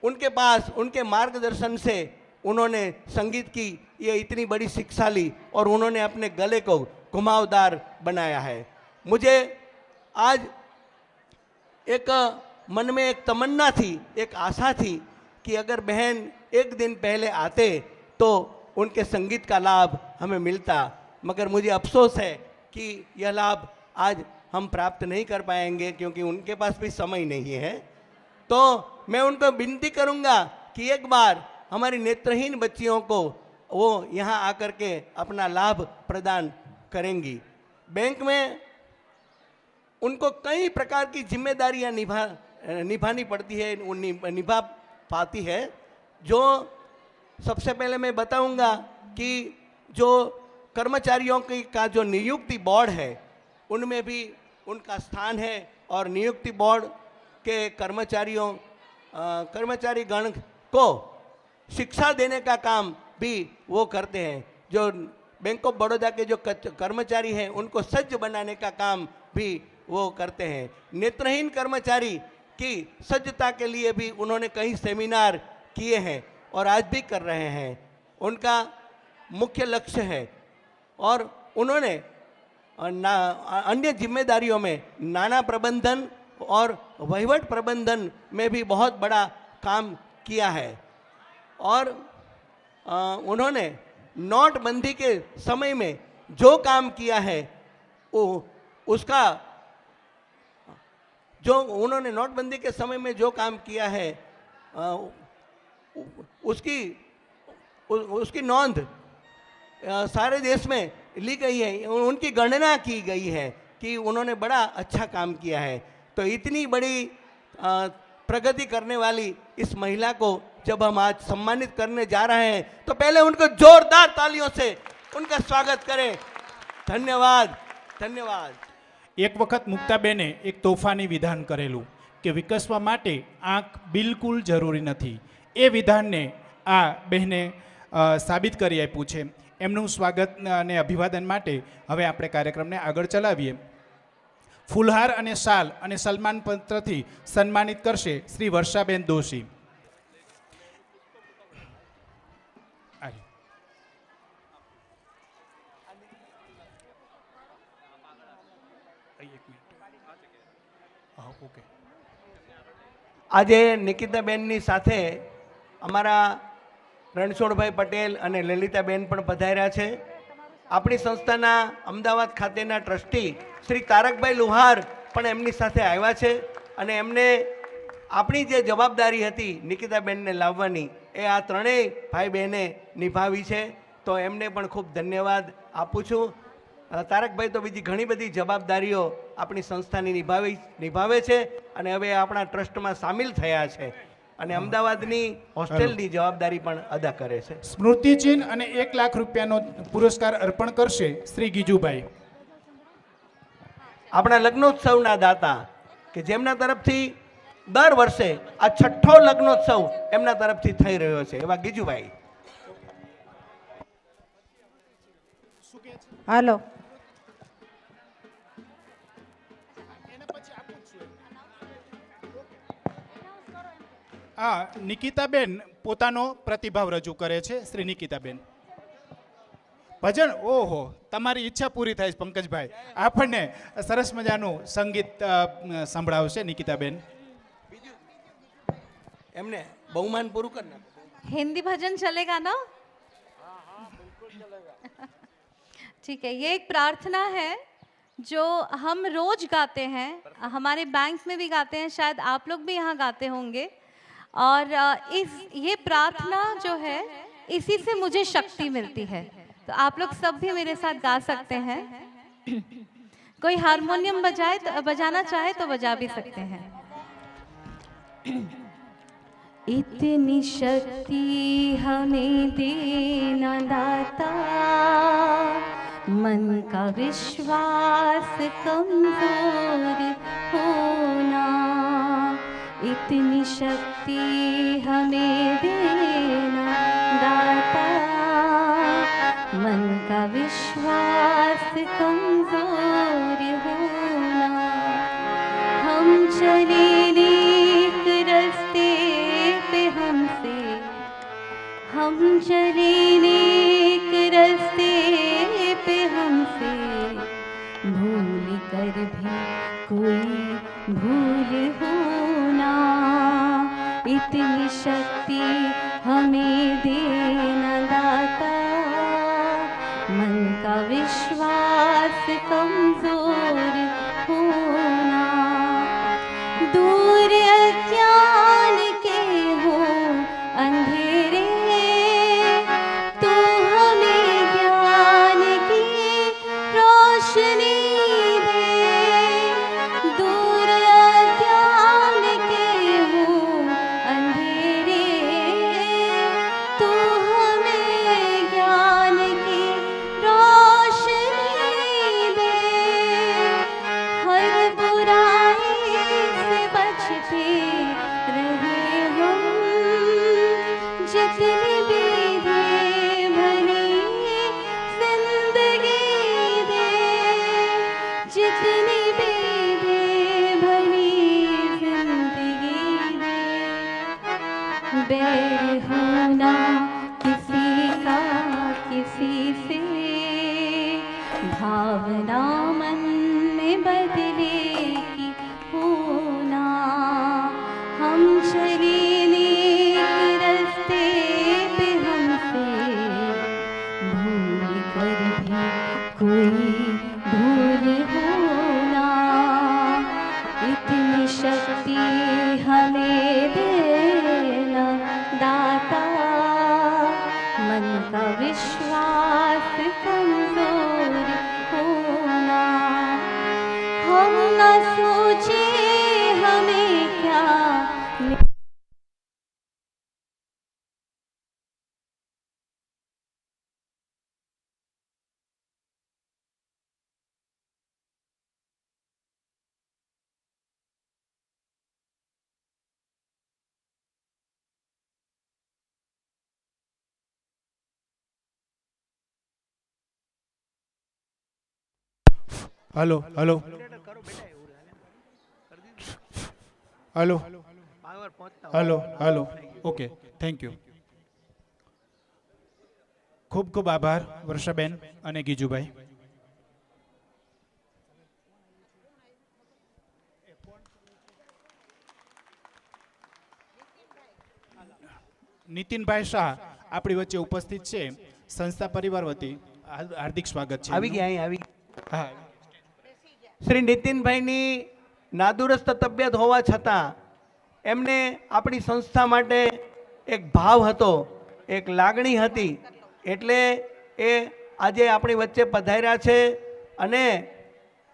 उनके पास, उनके मार्गदर्शन से उन्होंने संगीत की ये इतनी बड़ी शिक्षा ली और उन्होंने अपने गले को घुमावदार बनाया है. मुझे आज एक मन में एक तमन्ना थी, एक आशा थी कि अगर बहन एक दिन पहले आते तो उनके संगीत का लाभ हमें मिलता, मगर मुझे अफसोस है कि यह लाभ आज हम प्राप्त नहीं कर पाएंगे क्योंकि उनके पास भी समय नहीं है. तो मैं उनको विनती करूंगा कि एक बार हमारी नेत्रहीन बच्चियों को वो यहाँ आकर के अपना लाभ प्रदान करेंगी. बैंक में उनको कई प्रकार की जिम्मेदारियाँ निभानी पड़ती है, निभा पाती है. जो सबसे पहले मैं बताऊंगा कि जो कर्मचारियों की का जो नियुक्ति बोर्ड है, उनमें भी उनका स्थान है और नियुक्ति बोर्ड के कर्मचारी गण को शिक्षा देने का काम भी वो करते हैं। जो बैंक ऑफ बड़ौदा के जो कर्मचारी हैं उनको सज्ज बनाने का काम भी वो करते हैं। नेत्रहीन कर्मचारी की सज्जता के लिए भी उन्होंने कई सेमिनार किए हैं और आज भी कर रहे हैं। उनका मुख्य लक्ष्य है और उन्होंने अन्य जिम्मेदारियों में नाना प्रबंधन और वहीवट प्रबंधन में भी बहुत बड़ा काम किया है। और उन्होंने नोटबंदी के समय में जो काम किया है उसका जो उन्होंने नोटबंदी के समय में जो काम किया है उसकी नोंद सारे देश में ली गई है। उनकी गणना की गई है कि उन्होंने बड़ा अच्छा काम किया है। तो इतनी बड़ी प्रगति करने वाली इस महिला को जब हम आज सम्मानित करने जा रहे हैं तो पहले उनको जोरदार तालियों से उनका स्वागत करें। धन्यवाद, धन्यवाद। एक वखत मुक्ताबेने एक तोफानी विधान करेલું કે વિકસવા માટે આંખ બિલકુલ જરૂરી નથી। એ વિધાનને આ બહેને સાબિત કરી આપ્યું છે। એમનું સ્વાગત અને અભિવાદન માટે હવે આપણે કાર્યક્રમને આગળ ચલાવીએ। ફૂલહાર અને શાલ અને સન્માન પત્રથી સન્માનિત કરશે શ્રી વર્ષાબેન દોશી। આજે નિકિતાબેનની સાથે અમારા રણછોડભાઈ પટેલ અને લલિતાબેન પણ પધાર્યા છે। આપણી સંસ્થાના અમદાવાદ ખાતેના ટ્રસ્ટી શ્રી તારકભાઈ લુહાર પણ એમની સાથે આવ્યા છે અને એમને આપણી જે જવાબદારી હતી નિકિતાબેનને લાવવાની એ આ ત્રણેય ભાઈ બહેને નિભાવી છે। તો એમને પણ ખૂબ ધન્યવાદ આપું છું। તારકભાઈ તો બીજી ઘણી બધી જવાબદારીઓ આપણી સંસ્થાની નિભાવે છે અને હવે આપણા ટ્રસ્ટમાં સામેલ થયા છે અને અમદાવાદની હોસ્ટેલની જવાબદારી પણ અદા કરે છે। સ્મૃતિચિહ્ન અને 1 લાખ રૂપિયાનો પુરસ્કાર અર્પણ કરશે શ્રી ગીજુભાઈ। આપણા લગ્નોત્સવના દાતા કે જેમના તરફથી દર વર્ષે આ 6ઠ્ઠો લગ્નોત્સવ એમના તરફથી થઈ રહ્યો છે એવા ગીજુભાઈ। હાલો નિકિતાબેન પોતાનો પ્રતિભાવ રજૂ કરે છે। શ્રી નિકિતાબેન ભજન, ઓહો, તમારી ઈચ્છા પૂરી થાય છે પંકજભાઈ। આપણને સરસ મજાનું સંગીત સંભળાવશે નિકિતાબેન। એમને બહુમાન પૂરું કરના। हिंदी भजन चलेगा ना? ठीक है। ये एक प्रार्थना है जो हम रोज गाते हैं, हमारे बैंक में भी गाते हैं, शायद आप लोग भी यहाँ गाते होंगे। और ये प्रार्थना जो है इसी से मुझे शक्ति मिलती है। तो आप लोग सब भी मेरे साथ गा सकते हैं। कोई हारमोनियम बजाना चाहे तो बजा भी सकते हैं। इतनी शक्ति हमें देना दाता, मन का विश्वास कमजोर होना। इतनी शक्ति हमें देना दाता, मन का विश्वास कमजोर होना। हम चले नेक रास्ते पे हमसे, हम चले नेक रास्ते पे हमसे भूल कर भी कोई भूल होना। इतनी शक्ति हमें देना दाता, मन का विश्वास कमजोर होना। दूर अज्ञान के हो अंधेरे, तो हमें ज्ञान की रोशनी दे। दूर अज्ञान के हो अंधेरे, तो हमें ज्ञान की रोशनी दे। जितनी बेदे भरी जिंदगी दे, जितनी बेदे भरी जिंदगी दे, बैर होना किसी का किसी से, भावना मन में बदलेगी होना, हम चले नेक रास्ते पे हमसे भूल कर भी कोई भूल होना, इतनी शक्ति हमें देना दाता, मन का विश्वास कमजोर होना, हम न सोचे हमें क्या hello hello hello hello hello okay thank you. ખૂબ ખૂબ આભાર વર્ષાબેન અને ગીજુભાઈ. નીતિનભાઈ શાહ આપણી વચ્ચે ઉપસ્થિત છે. સંસ્થા પરિવાર વતી હાર્દિક સ્વાગત છે. આવી ગયા અહીં આવી હા, શ્રી નીતિનભાઈની નાદુરસ્ત તબિયત હોવા છતાં એમને આપણી સંસ્થા માટે એક ભાવ હતો, એક લાગણી હતી, એટલે એ આજે આપણી વચ્ચે પધાર્યા છે અને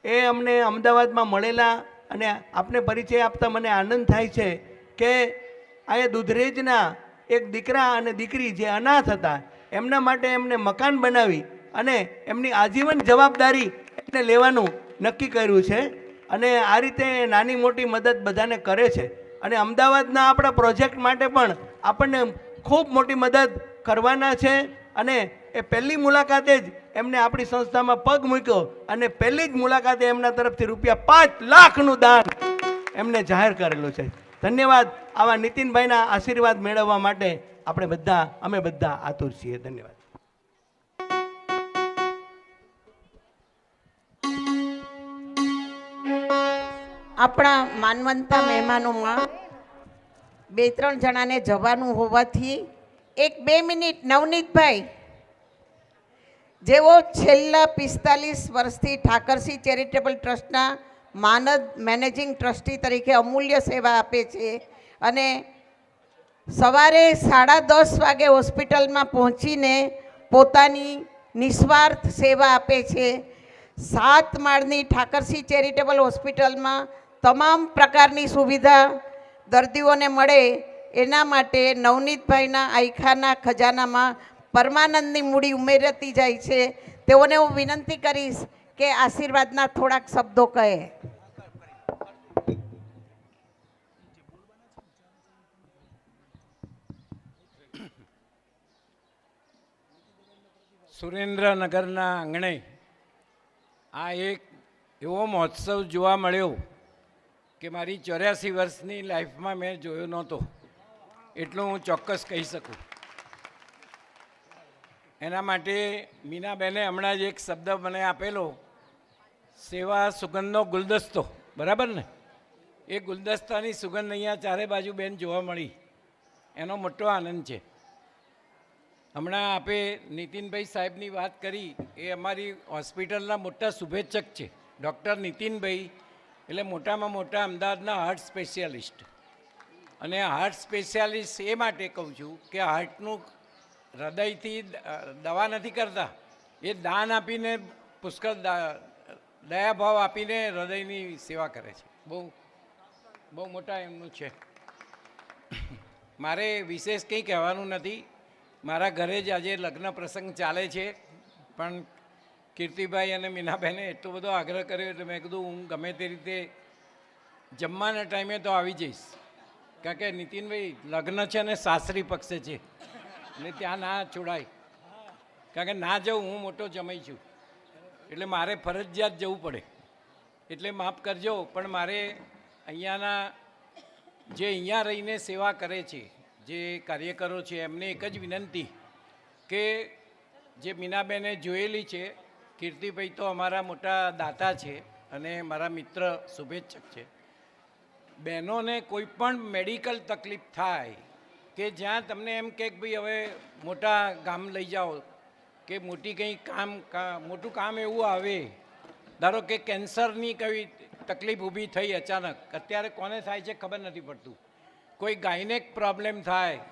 એ અમને અમદાવાદમાં મળેલા અને આપને પરિચય આપતા મને આનંદ થાય છે કે અહીંયા દુધરેજના એક દીકરા અને દીકરી જે અનાથ હતા એમના માટે એમને મકાન બનાવી અને એમની આજીવન જવાબદારી એમને લેવાનું નક્કી કર્યું છે અને આ રીતે નાની મોટી મદદ બધાને કરે છે અને અમદાવાદના આપણા પ્રોજેક્ટ માટે પણ આપણને ખૂબ મોટી મદદ કરવાના છે અને એ પહેલી મુલાકાતે જ એમને આપણી સંસ્થામાં પગ મૂક્યો અને પહેલી જ મુલાકાતે એમના તરફથી ₹5 લાખનું દાન એમને જાહેર કરેલું છે. ધન્યવાદ. આવા નીતિનભાઈના આશીર્વાદ મેળવવા માટે અમે બધા આતુર છીએ. ધન્યવાદ. આપણા માનવંતા મહેમાનોમાં 2-3 જણાને જવાનું હોવાથી 1-2 મિનિટ નવનીતભાઈ, જેઓ છેલ્લા 45 વર્ષથી ઠાકરસિંહ ચેરિટેબલ ટ્રસ્ટના મેનેજિંગ ટ્રસ્ટી તરીકે અમૂલ્ય સેવા આપે છે અને સવારે 10:30 વાગે હોસ્પિટલમાં પહોંચીને પોતાની નિસ્વાર્થ સેવા આપે છે. 7 માળની ઠાકરસિંહ ચેરિટેબલ હોસ્પિટલમાં તમામ પ્રકારની સુવિધા દર્દીઓને મળે એના માટે નવનીતભાઈના આયખાના ખજાનામાં પરમાનંદની મૂડી ઉમેરતી જાય છે. તેઓને હું વિનંતી કરીશ કે આશીર્વાદના થોડાક શબ્દો કહે. સુરેન્દ્રનગરના આંગણે આ એક એવો મહોત્સવ જોવા મળ્યો કે મારી 84 વર્ષની લાઈફમાં મેં જોયો નહોતો, એટલું હું ચોક્કસ કહી શકું. એના માટે મીનાબેને હમણાં જ એક શબ્દ મને આપેલો, સેવા સુગંધનો ગુલદસ્તો, બરાબર ને? એ ગુલદસ્તાની સુગંધ અહીંયા ચારે બાજુ બેન જોવા મળી, એનો મોટો આનંદ છે. હમણાં આપે નીતિનભાઈ સાહેબની વાત કરી, એ અમારી હોસ્પિટલના મોટા શુભેચ્છક છે. ડૉક્ટર નીતિનભાઈ એટલે મોટામાં મોટા અમદાવાદના હાર્ટ સ્પેશિયાલિસ્ટ. અને હાર્ટ સ્પેશિયાલિસ્ટ એ માટે કહું છું કે હાર્ટનું હૃદયથી દવા નથી કરતા, એ દાન આપીને પુષ્કળ દયાભાવ આપીને હૃદયની સેવા કરે છે. બહુ મોટા એમનું છે. મારે વિશેષ કંઈ કહેવાનું નથી. મારા ઘરે જ આજે લગ્ન પ્રસંગ ચાલે છે, પણ કીર્તિભાઈ અને મીનાબેને એટલો બધો આગ્રહ કર્યો એટલે મેં કીધું હું ગમે તે રીતે જમવાના ટાઈમે તો આવી જઈશ, કારણ કે નીતિનભાઈ લગ્ન છે ને સાસરી પક્ષે છે ને ત્યાં ના છોડાય, કારણ કે ના જવું હું મોટો જમાઈ છું એટલે મારે ફરજિયાત જવું પડે, એટલે માફ કરજો. પણ મારે અહીંયાના જે અહીંયા રહીને સેવા કરે છે જે કાર્યકરો છે એમને એક જ વિનંતી કે જે મીનાબેને જોયેલી છે, કીર્તિભાઈ તો અમારા મોટા દાતા છે અને મારા મિત્ર શુભેચ્છક છે. બહેનોને કોઈ પણ મેડિકલ તકલીફ થાય કે જ્યાં તમને એમ કે ભાઈ હવે મોટા ગામ લઈ જાઓ કે મોટી કંઈ મોટું કામ એવું આવે, ધારો કે કેન્સરની કઈ તકલીફ ઊભી થઈ અચાનક, અત્યારે કોને થાય છે ખબર નથી પડતું, કોઈ ગાયનેક પ્રોબ્લેમ થાય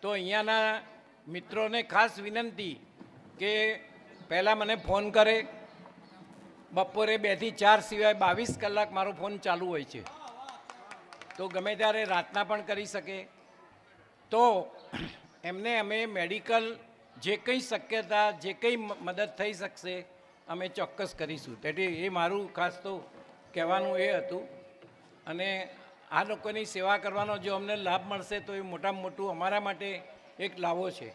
તો અહીંયાના મિત્રોને ખાસ વિનંતી કે પહેલાં મને ફોન કરે. બપોરે 2 થી 4 સિવાય 22 કલાક મારો ફોન ચાલુ હોય છે, તો ગમે ત્યારે રાતના પણ કરી શકે. તો એમને અમે મેડિકલ જે કંઈ શક્યતા જે કંઈ મદદ થઈ શકશે અમે ચોક્કસ કરીશું. તેથી એ મારું ખાસ તો કહેવાનું એ હતું. અને આ લોકોની સેવા કરવાનો જો અમને લાભ મળશે તો એ મોટામાં મોટું અમારા માટે એક લાભો છે.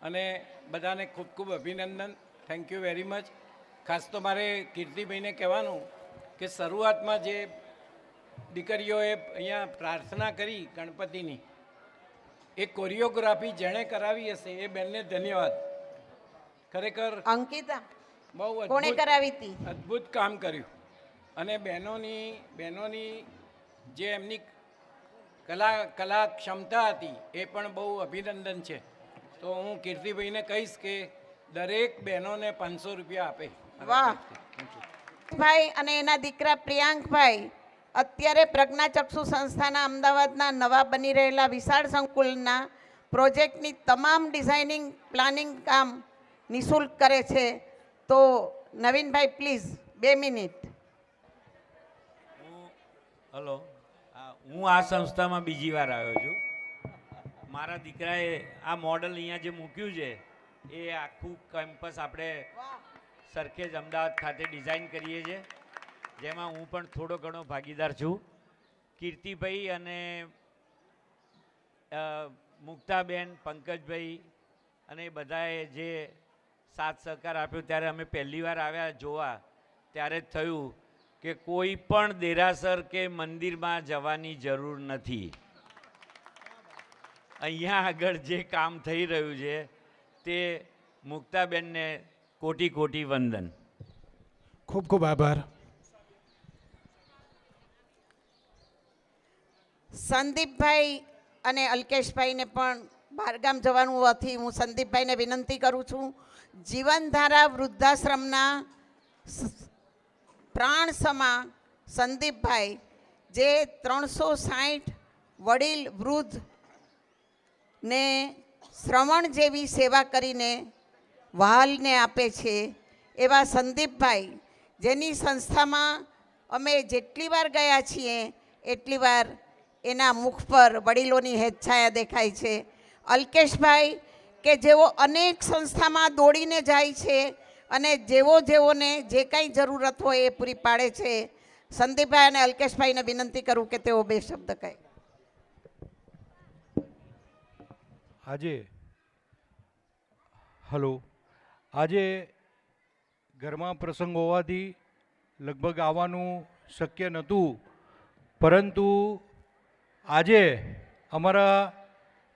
અને બધાને ખૂબ ખૂબ અભિનંદન. Thank you very much. ખાસ તો મારે કીર્તિભાઈને કહેવાનું કે શરૂઆતમાં જે દીકરીઓએ અહીંયા પ્રાર્થના કરી ગણપતિની, એ કોરિયોગ્રાફી જેણે કરાવી હશે એ બેનને ધન્યવાદ. ખરેખર અંકિતા બહુ કોણે કરાવી હતી? અદ્ભુત કામ કર્યું. અને બહેનોની જે એમની કલા ક્ષમતા હતી એ પણ બહુ અભિનંદન છે. તો હું કીર્તિભાઈને કહીશ કે દરેક બહેનોને 500 રૂપિયા આપે. વાહ ભાઈ અને એના દીકરા પ્રિયાંકભાઈ અત્યારે પ્રજ્ઞાચક્ષુ સંસ્થાના અમદાવાદના નવા બની રહેલા વિશાળ સંકુલના પ્રોજેક્ટની તમામ ડિઝાઇનિંગ પ્લાનિંગ કામ નિઃશુલ્ક કરે છે. તો નવીનભાઈ પ્લીઝ 2 મિનિટ. હલો, હું આ સંસ્થામાં બીજી વાર આવ્યો છું. મારા દીકરાએ આ મોડલ અહીંયા જે મૂક્યું છે એ આખું કેમ્પસ આપણે સરખેજ અમદાવાદ ખાતે ડિઝાઇન કરીએ છીએ, જેમાં હું પણ થોડો ઘણો ભાગીદાર છું. કીર્તિભાઈ અને મુક્તાબેન, પંકજભાઈ અને બધાએ જે સાથ સહકાર આપ્યો ત્યારે અમે પહેલી વાર આવ્યા જોવા ત્યારે જ થયું કે કોઈ પણ દેરાસર કે મંદિરમાં જવાની જરૂર નથી. અહીંયા આગળ જે કામ થઈ રહ્યું છે તે મુક્તાબેનને કોટી કોટી વંદન. ખૂબ ખૂબ આભાર. સંદીપભાઈ અને અલ્કેશભાઈને પણ બહારગામ જવાનું હોવાથી હું સંદીપભાઈને વિનંતી કરું છું, જીવનધારા વૃદ્ધાશ્રમના પ્રાણસમા સંદીપભાઈ જે 360 વડીલ વૃદ્ધ ને શ્રવણ જેવી સેવા કરીને વહાલને આપે છે એવા સંદીપભાઈ, જેની સંસ્થામાં અમે જેટલી વાર ગયા છીએ એટલી વાર એના મુખ પર વડીલોની હેતછાયા દેખાય છે. અલ્કેશભાઈ કે જેઓ અનેક સંસ્થામાં દોડીને જાય છે અને જેઓને જે કાંઈ જરૂરત હોય એ પૂરી પાડે છે. સંદીપભાઈ અને અલ્કેશભાઈને વિનંતી કરું કે તેઓ 2 શબ્દ કહે. આજે ઘરમાં પ્રસંગ હોવાથી લગભગ આવવાનું શક્ય નહોતું, પરંતુ આજે અમારા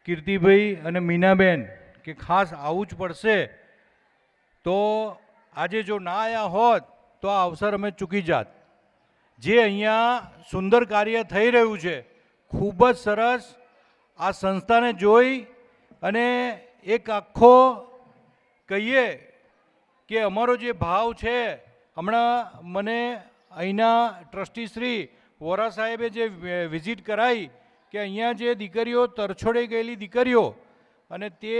કીર્તિભાઈ અને મીનાબેન કે ખાસ આવવું જ પડશે, તો આજે જો ના આવ્યા હોત તો આ અવસર અમે ચૂકી જાત. જે અહીંયા સુંદર કાર્ય થઈ રહ્યું છે, ખૂબ જ સરસ. આ સંસ્થાને જોઈ અને એક આખો કહીએ કે અમારો જે ભાવ છે, હમણાં મને અહીંના ટ્રસ્ટી શ્રી વોરા સાહેબે જે વિઝિટ કરાવી કે અહીંયા જે દીકરીઓ તરછોડાઈ ગયેલી દીકરીઓ અને તે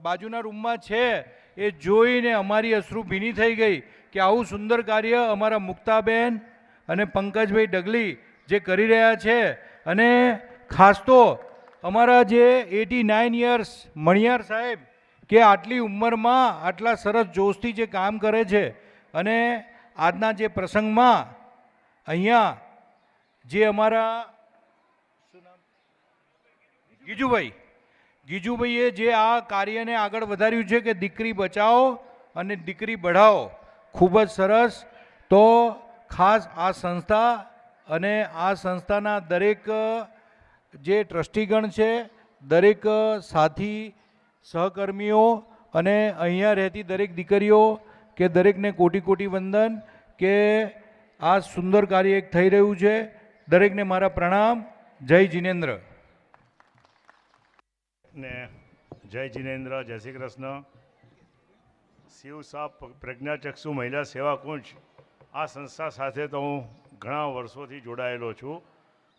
બાજુના રૂમમાં છે, એ જોઈને અમારી અશ્રુ ભીની થઈ ગઈ કે આવું સુંદર કાર્ય અમારા મુક્તાબેન અને પંકજભાઈ ડગલી જે કરી રહ્યા છે. અને ખાસ તો અમારા જે 89 યર્સ મણિયાર સાહેબ કે આટલી ઉંમરમાં આટલા સરસ જોશથી જે કામ કરે છે, અને આજના જે પ્રસંગમાં અહીંયા જે અમારા ગીજુભાઈએ જે આ કાર્યને આગળ વધાર્યું છે કે દીકરી બચાવો અને દીકરી બઢાવો, ખૂબ જ સરસ. તો ખાસ આ સંસ્થા અને આ સંસ્થાના દરેક જે ટ્રસ્ટીગણ છે, દરેક સાથી સહકર્મીઓ અને અહીંયા રહેતી દરેક દીકરીઓ કે દરેકને કોટી કોટી વંદન કે આ સુંદર કાર્ય એક થઈ રહ્યું છે. દરેકને મારા પ્રણામ. જય જિનેન્દ્ર. ને જય જિનેન્દ્ર, જય શ્રી કૃષ્ણ. શિવ સાપ પ્રજ્ઞાચક્ષુ મહિલા સેવા કુંજ આ સંસ્થા સાથે તો હું ઘણા વર્ષોથી જોડાયેલો છું.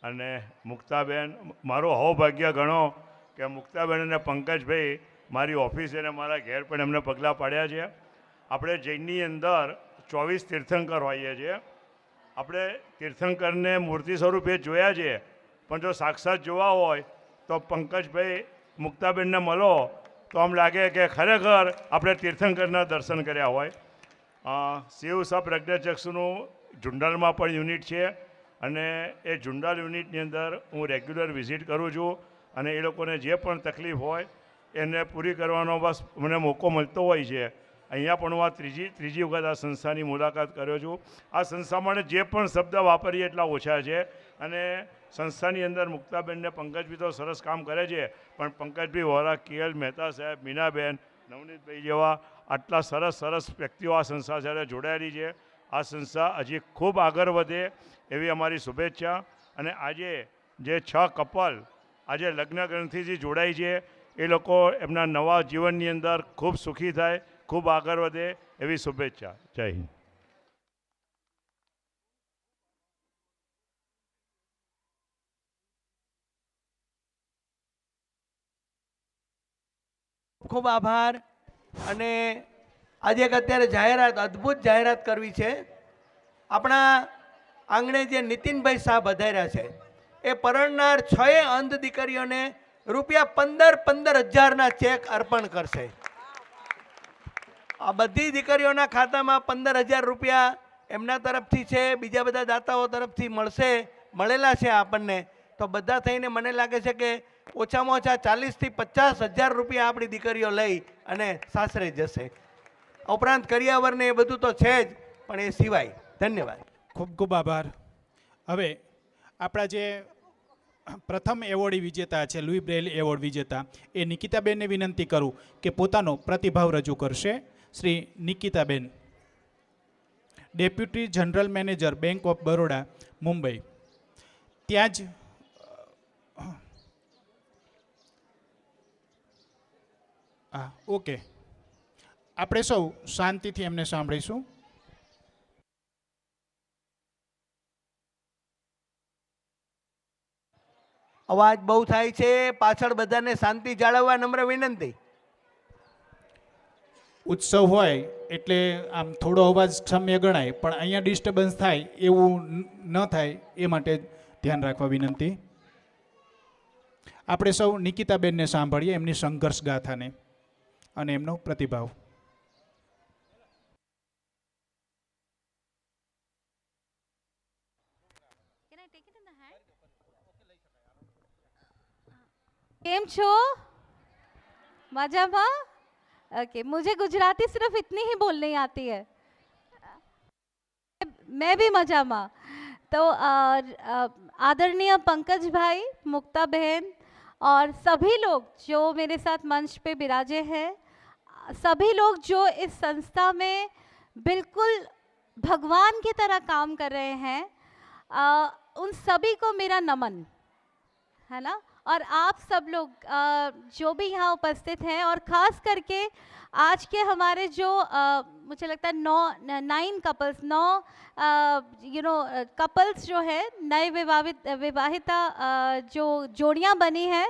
અને મુક્તાબેન, મારો સૌભાગ્ય ગણો કે મુક્તાબેન અને પંકજભાઈ મારી ઓફિસે અને મારા ઘેર પણ એમને પગલાં પાડ્યા છે. આપણે જૈનની અંદર 24 તીર્થંકર હોઈએ છીએ. આપણે તીર્થંકરને મૂર્તિ સ્વરૂપે જોયા છે, પણ જો સાક્ષાત જોવા હોય તો પંકજભાઈ મુક્તાબેનને મળો તો આમ લાગે કે ખરેખર આપણે તીર્થંકરના દર્શન કર્યા હોય. શિવ સપ્રજ્ઞાચક્ષુનું ઝુંડાલમાં પણ યુનિટ છે અને એ ઝુંડાલ યુનિટની અંદર હું રેગ્યુલર વિઝિટ કરું છું અને એ લોકોને જે પણ તકલીફ હોય એને પૂરી કરવાનો બસ મને મોકો મળતો હોય છે. અહીંયા પણ હું આ ત્રીજી વખત આ સંસ્થાની મુલાકાત કર્યો છું. આ સંસ્થા માટે જે પણ શબ્દ વાપરીએ એટલા ઓછા છે. અને સંસ્થાની અંદર મુક્તાબેનને પંકજભાઈ તો સરસ કામ કરે છે, પણ પંકજભાઈ વોરા, KL મહેતા સાહેબ, મીનાબેન, નવનીતભાઈ જેવા આટલા સરસ વ્યક્તિઓ આ સંસ્થા સાથે જોડાયેલી છે. આ સંસ્થા હજી ખૂબ આગળ વધે એવી અમારી શુભેચ્છા. અને આજે જે 6 કપલ આજે લગ્ન ગ્રંથિથી જોડાય છે એ લોકો એમના નવા જીવનની અંદર ખૂબ સુખી થાય, ખૂબ આગળ વધે એવી શુભેચ્છા. જય હિન્દ. ખૂબ આભાર. અને આજે એક અત્યારે જાહેરાત, અદ્ભુત જાહેરાત કરવી છે. આપણા આંગણે જે નીતિનભાઈ શાહ પધાર્યા છે એ પરણનાર 6 અંધ દીકરીઓને ₹15,000 ચેક અર્પણ કરશે. આ બધી દીકરીઓના ખાતામાં ₹15,000 એમના તરફથી છે, બીજા બધા દાતાઓ તરફથી મળેલા છે આપણને. તો બધા થઈને મને લાગે છે કે ઓછામાં ઓછા 40,000 થી 50,000 આપણી દીકરીઓ લઈ અને સાસરે જશે. ઉપરાંત કરિયાવરને એ બધું તો છે જ, પણ એ સિવાય. ધન્યવાદ. ખૂબ ખૂબ આભાર. હવે આપણા જે પ્રથમ એવોર્ડી વિજેતા છે, લુઈ બ્રેલ એવોર્ડ વિજેતા, એ નિકિતાબેનને વિનંતી કરું કે પોતાનો પ્રતિભાવ રજૂ કરશે. Shri Nikitaben, deputy general manager, bank of Baroda, Mumbai. ત્યાં જ ઓકે, આપણે સૌ શાંતિથી એમને સાંભળીશું. અવાજ બહુ થાય છે પાછળ, બધાને શાંતિ જાળવવા નમ્ર વિનંતી. ઉત્સવ હોય એટલે આમ થોડો અવાજ ક્ષમ્ય ગણાય, પણ અહીંયા ડિસ્ટર્બન્સ થાય એવું ન થાય એ માટે ધ્યાન રાખવા વિનંતી. આપણે સૌ નિકિતાબેનને સાંભળીએ, એમની સંઘર્ષ ગાથાને અને એમનો પ્રતિભાવ. केम छो? मजामा? ओके, मुझे गुजराती सिर्फ इतनी ही बोलनी आती है. मैं भी मजामा. तो आदरणीय पंकज भाई, मुक्ता बहन और सभी लोग जो मेरे साथ मंच पे विराजे हैं, सभी लोग जो इस संस्था में बिल्कुल भगवान की तरह काम कर रहे हैं, उन सभी को मेरा नमन है ना. और आप सब लोग जो भी यहाँ उपस्थित हैं, और ख़ास करके आज के हमारे जो मुझे लगता है 9 कपल्स, 9 कपल्स जो है, नए विवाहिता जो जोड़ियाँ बनी हैं,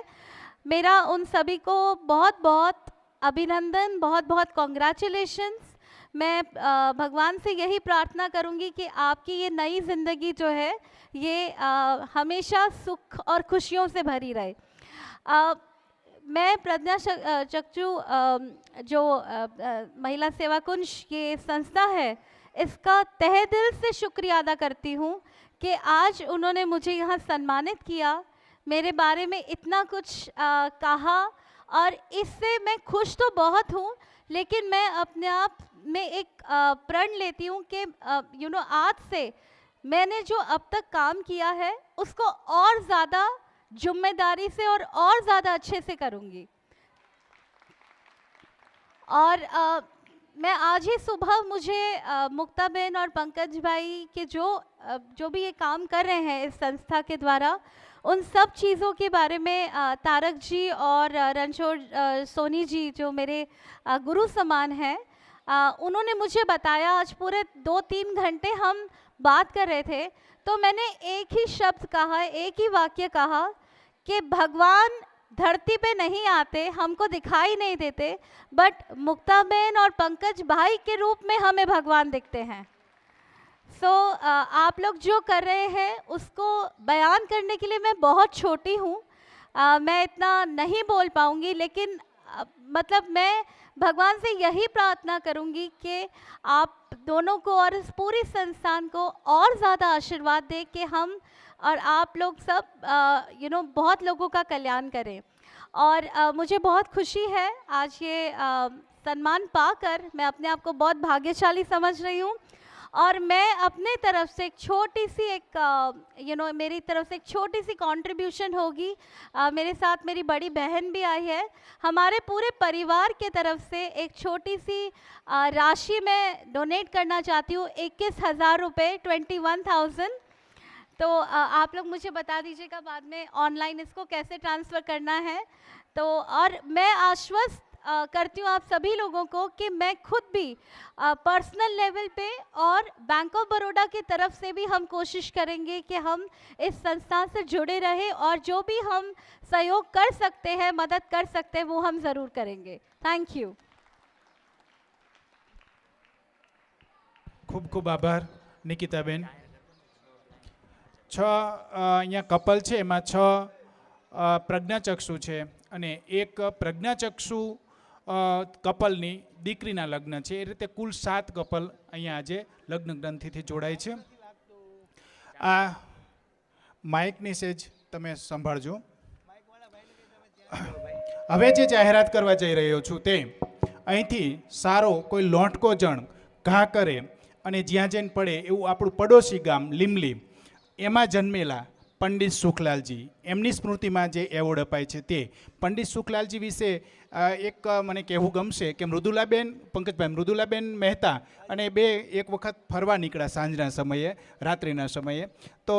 मेरा उन सभी को बहुत बहुत अभिनंदन, बहुत बहुत कॉन्ग्रेचुलेशंस. मैं भगवान से यही प्रार्थना करूंगी कि आपकी ये नई ज़िंदगी जो है ये हमेशा सुख और खुशियों से भरी रहे. मैं प्रज्ञाचक्षु जो महिला सेवा कुंज ये संस्था है, इसका तहे दिल से शुक्रिया अदा करती हूँ कि आज उन्होंने मुझे यहाँ सम्मानित किया. मेरे बारे में इतना कुछ कहा, और इससे मैं खुश तो बहुत हूँ, लेकिन मैं अपने आप में एक प्रण लेती हूँ कि आज से मैंने जो अब तक काम किया है उसको और ज़्यादा जिम्मेदारी से और ज़्यादा अच्छे से करूँगी। और मैं आज ही सुबह मुझे मुक्ता बहन और पंकज भाई के जो भी ये काम कर रहे हैं इस संस्था के द्वारा, उन सब चीज़ों के बारे में तारक जी और रणछोड़ सोनी जी जो मेरे गुरु समान हैं, उन्होंने मुझे बताया। आज पूरे 2-3 घंटे हम बात कर रहे थे, तो मैंने एक ही शब्द कहा, एक ही वाक्य कहा कि भगवान धरती पे नहीं आते, हमको दिखाई नहीं देते, बट मुक्ता बहन और पंकज भाई के रूप में हमें भगवान दिखते हैं। आप लोग जो कर रहे हैं उसको बयान करने के लिए मैं बहुत छोटी हूँ, मैं इतना नहीं बोल पाऊँगी, लेकिन मतलब मैं भगवान से यही प्रार्थना करूँगी कि आप दोनों को और इस पूरी संस्थान को और ज़्यादा आशीर्वाद दें कि हम और आप लोग सब बहुत लोगों का कल्याण करें। और मुझे बहुत खुशी है आज ये सम्मान पाकर, मैं अपने आप को बहुत भाग्यशाली समझ रही हूँ। और मैं अपने तरफ से एक छोटी सी मेरी तरफ से एक छोटी सी कंट्रीब्यूशन होगी। मेरे साथ मेरी बड़ी बहन भी आई है। हमारे पूरे परिवार के तरफ से एक छोटी सी राशि मैं डोनेट करना चाहती हूँ, 21,000 रुपये, 21,000। तो आप लोग मुझे बता दीजिएगा बाद में ऑनलाइन इसको कैसे ट्रांसफ़र करना है। तो और मैं आश्वस्त करती हूँ आप सभी लोगों को कि मैं खुद भी पर्सनल लेवल पे और बैंक ऑफ बड़ौदा की तरफ से भी हम कोशिश करेंगे कि हम इस संस्था से जुड़े रहें, और जो भी हम सहयोग कर सकते हैं, मदद कर सकते हैं, वो हम ज़रूर करेंगे। Thank you. ખૂબ ખૂબ આભાર નિકિતાબેન। 6 અહીંયા કપલ છે, એમાં 6 પ્રજ્ઞાચક્ષુ છે અને એક પ્રજ્ઞાચક્ષુ કપલની દીકરીના લગ્ન છે। એ રીતે કુલ 7 કપલ અહીંયા આજે લગ્ન ગ્રંથિથી જોડાય છે। આ માઇકની સેજ તમે સંભાળજો। હવે જે જાહેરાત કરવા જઈ રહ્યો છું તે અહીંથી સારો કોઈ લોંટકો જણ ઘા કરે અને જ્યાં જઈને પડે એવું આપણું પડોશી ગામ લીમલી, એમાં જન્મેલા પંડિત સુખલાલજી, એમની સ્મૃતિમાં જે એવોર્ડ અપાય છે તે પંડિત સુખલાલજી વિશે એક મને કહેવું ગમશે કે મૃદુલાબેન, પંકજભાઈ, મૃદુલાબેન મહેતા અને બે એક વખત ફરવા નીકળ્યા સાંજના સમયે, રાત્રિના સમયે। તો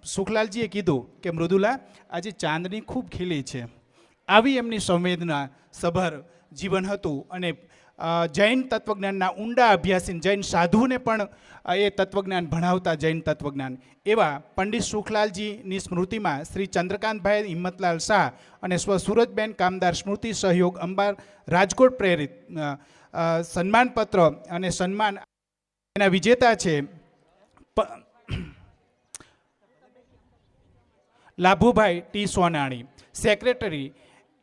સુખલાલજીએ કીધું કે મૃદુલા, આજે ચાંદની ખૂબ ખીલી છે। આવી એમની સંવેદના સભર જીવન હતું અને જૈન તત્વજ્ઞાનના ઊંડા અભ્યાસી, જૈન સાધુને પણ એ તત્વજ્ઞાન ભણાવતા જૈન તત્વજ્ઞાન એવા પંડિત સુખલાલજીની સ્મૃતિમાં શ્રી ચંદ્રકાંતભાઈ હિંમતલાલ શાહ અને સ્વ સુરજબેન કામદાર સ્મૃતિ સહયોગ અંબાર રાજકોટ પ્રેરિત સન્માનપત્ર અને સન્માન એના વિજેતા છે Labhubhai T Sonani, secretary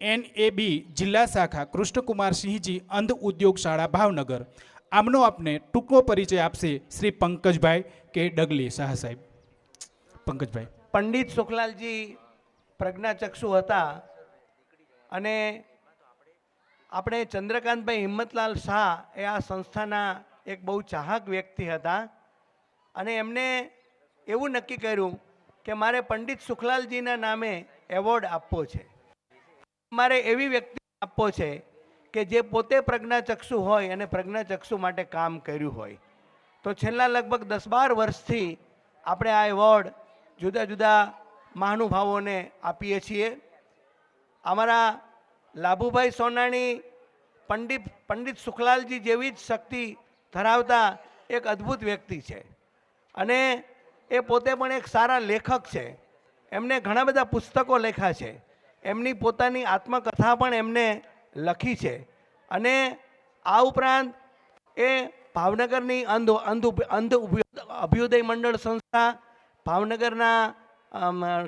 NAB જિલ્લા શાખા કૃષ્ણકુમાર સિંહજી અંધ ઉદ્યોગ શાળા ભાવનગર। આમનો આપને ટૂંકો પરિચય આપશે શ્રી પંકજભાઈ કે ડગલી શાહ સાહેબ। પંકજભાઈ। પંડિત સુખલાલજી પ્રજ્ઞાચક્ષુ હતા અને આપણે ચંદ્રકાંતભાઈ હિંમતલાલ શાહ એ આ સંસ્થાના એક બહુ ચાહક વ્યક્તિ હતા અને એમને એવું નક્કી કર્યું કે મારે પંડિત સુખલાલજીના નામે એવોર્ડ આપવો છે, મારે એવી વ્યક્તિ આપવો છે કે જે પોતે પ્રજ્ઞાચક્ષુ હોય અને પ્રજ્ઞાચક્ષુ માટે કામ કર્યું હોય। તો છેલ્લા લગભગ 10-12 વર્ષથી આપણે આ એવોર્ડ જુદા જુદા મહાનુભાવોને આપીએ છીએ। અમારા લાભુભાઈ સોનાણી પંડિત સુખલાલજી જેવી જ શક્તિ ધરાવતા એક અદ્ભુત વ્યક્તિ છે અને એ પોતે પણ એક સારા લેખક છે। એમને ઘણા બધા પુસ્તકો લખ્યા છે, એમની પોતાની આત્મકથા પણ એમને લખી છે અને આ ઉપરાંત એ ભાવનગરની અંધ અભ્યુદય મંડળ સંસ્થા, ભાવનગરના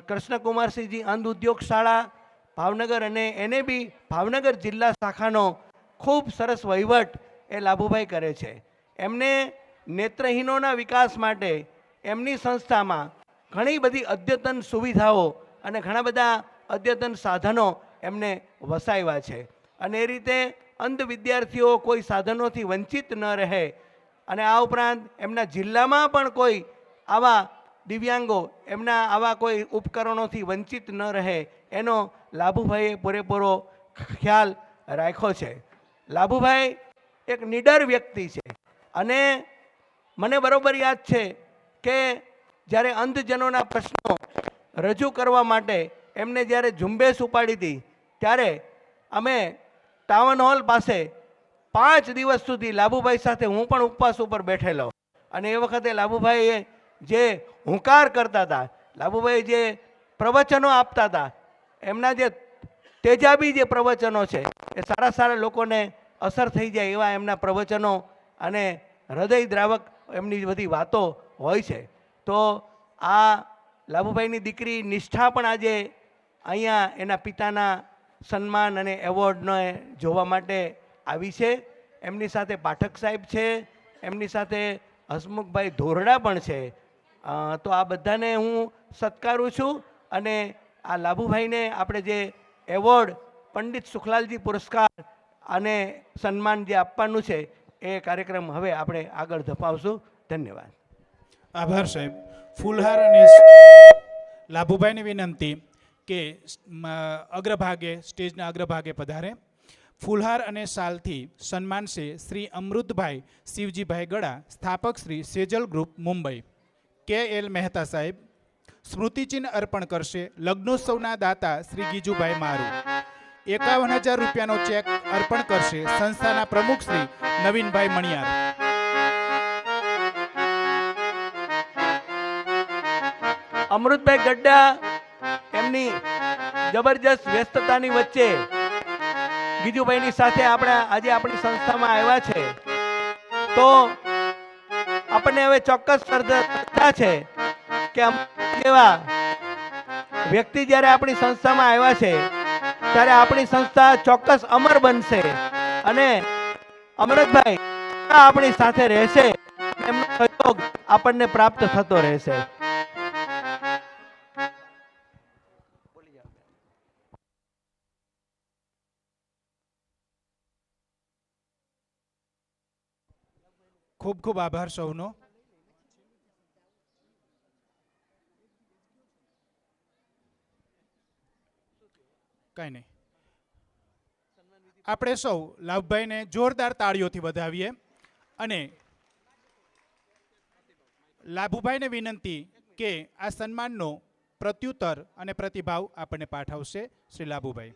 કૃષ્ણકુમારસિંહજી અંધ ઉદ્યોગ શાળા ભાવનગર અને NAB ભાવનગર જિલ્લા શાખાનો ખૂબ સરસ વહીવટ એ લાભુભાઈ કરે છે। એમને નેત્રહીનોના વિકાસ માટે એમની સંસ્થામાં ઘણી બધી અદ્યતન સુવિધાઓ અને ઘણા બધા અદ્યતન સાધનો એમને વસાવ્યા છે. અને એ રીતે અંધ વિદ્યાર્થીઓ કોઈ સાધનોથી વંચિત ન રહે અને આ ઉપરાંત એમના જિલ્લામાં પણ કોઈ આવા દિવ્યાંગો એમના આવા કોઈ ઉપકરણોથી વંચિત ન રહે એનો લાભુભાઈએ પૂરેપૂરો ખ્યાલ રાખ્યો છે. લાભુભાઈ એક નિડર વ્યક્તિ છે અને મને બરોબર યાદ છે કે જ્યારે અંધજનોના પ્રશ્નો રજૂ કરવા માટે એમને જ્યારે ઝુંબેશ ઉપાડી હતી ત્યારે અમે ટાઉન હોલ પાસે 5 દિવસ સુધી લાભુભાઈ સાથે હું પણ ઉપવાસ ઉપર બેઠેલો. અને એ વખતે લાભુભાઈએ જે હુંકાર કરતા હતા, લાભુભાઈ જે પ્રવચનો આપતા હતા, એમના જે તેજાબી જે પ્રવચનો છે એ સારા સારા લોકોને અસર થઈ જાય એવા એમના પ્રવચનો અને હૃદયદ્રાવક એમની બધી વાતો હોય છે. તો આ લાભુભાઈની દીકરી નિષ્ઠા પણ આજે અહીંયા એના પિતાના સન્માન અને એવોર્ડને જોવા માટે આવી છે. એમની સાથે પાઠક સાહેબ છે, એમની સાથે હસમુખભાઈ ધોરડા પણ છે. તો આ બધાને હું સત્કારું છું અને આ લાભુભાઈને આપણે જે એવોર્ડ પંડિત સુખલાલજી પુરસ્કાર અને સન્માન જે આપવાનું છે એ કાર્યક્રમ હવે આપણે આગળ ધપાવશું. ધન્યવાદ. આભાર સાહેબ. ફૂલહાર અને લાભુભાઈને વિનંતી કે અગ્રભાગે સ્ટેજના અગ્રભાગે પધારે. ફૂલહાર અને શાલથી સન્માનશે શ્રી અમૃતભાઈ શિવજીભાઈ ગડા, સ્થાપક શ્રી સેજલ ગ્રુપ મુંબઈ. KL મહેતા સાહેબ સ્મૃતિચિહ્ન અર્પણ કરશે લગ્નોત્સવના દાતા શ્રી ગીજુભાઈ મારુ. 51,000 રૂપિયાનો ચેક અર્પણ કરશે સંસ્થાના પ્રમુખ શ્રી નવીનભાઈ મણિયાર. અમૃતભાઈ ગડ્ડા એમની જબરજસ્ત વ્યસ્તતાની વચ્ચે ગીજુભાઈની સાથે આપણે આજે આપણી સંસ્થામાં આવ્યા છે. તો આપણને હવે ચોક્કસ શ્રદ્ધા છે કે જેવા વ્યક્તિ જ્યારે આપણી સંસ્થામાં આવ્યા છે ત્યારે આપણી સંસ્થા ચોક્કસ અમર બનશે અને અમૃતભાઈ આપણી સાથે રહેશે, એમનો સહયોગ આપણને પ્રાપ્ત થતો રહેશે. ખૂબ ખૂબ આભાર સૌનો. કઈ નહીં, આપણે સૌ લાભભાઈને જોરદાર તાળીઓથી વધાવીએ અને લાભુભાઈને વિનંતી કે આ સન્માનનો પ્રત્યુત્તર અને પ્રતિભાવ આપણને પાઠવશે શ્રી લાભુભાઈ.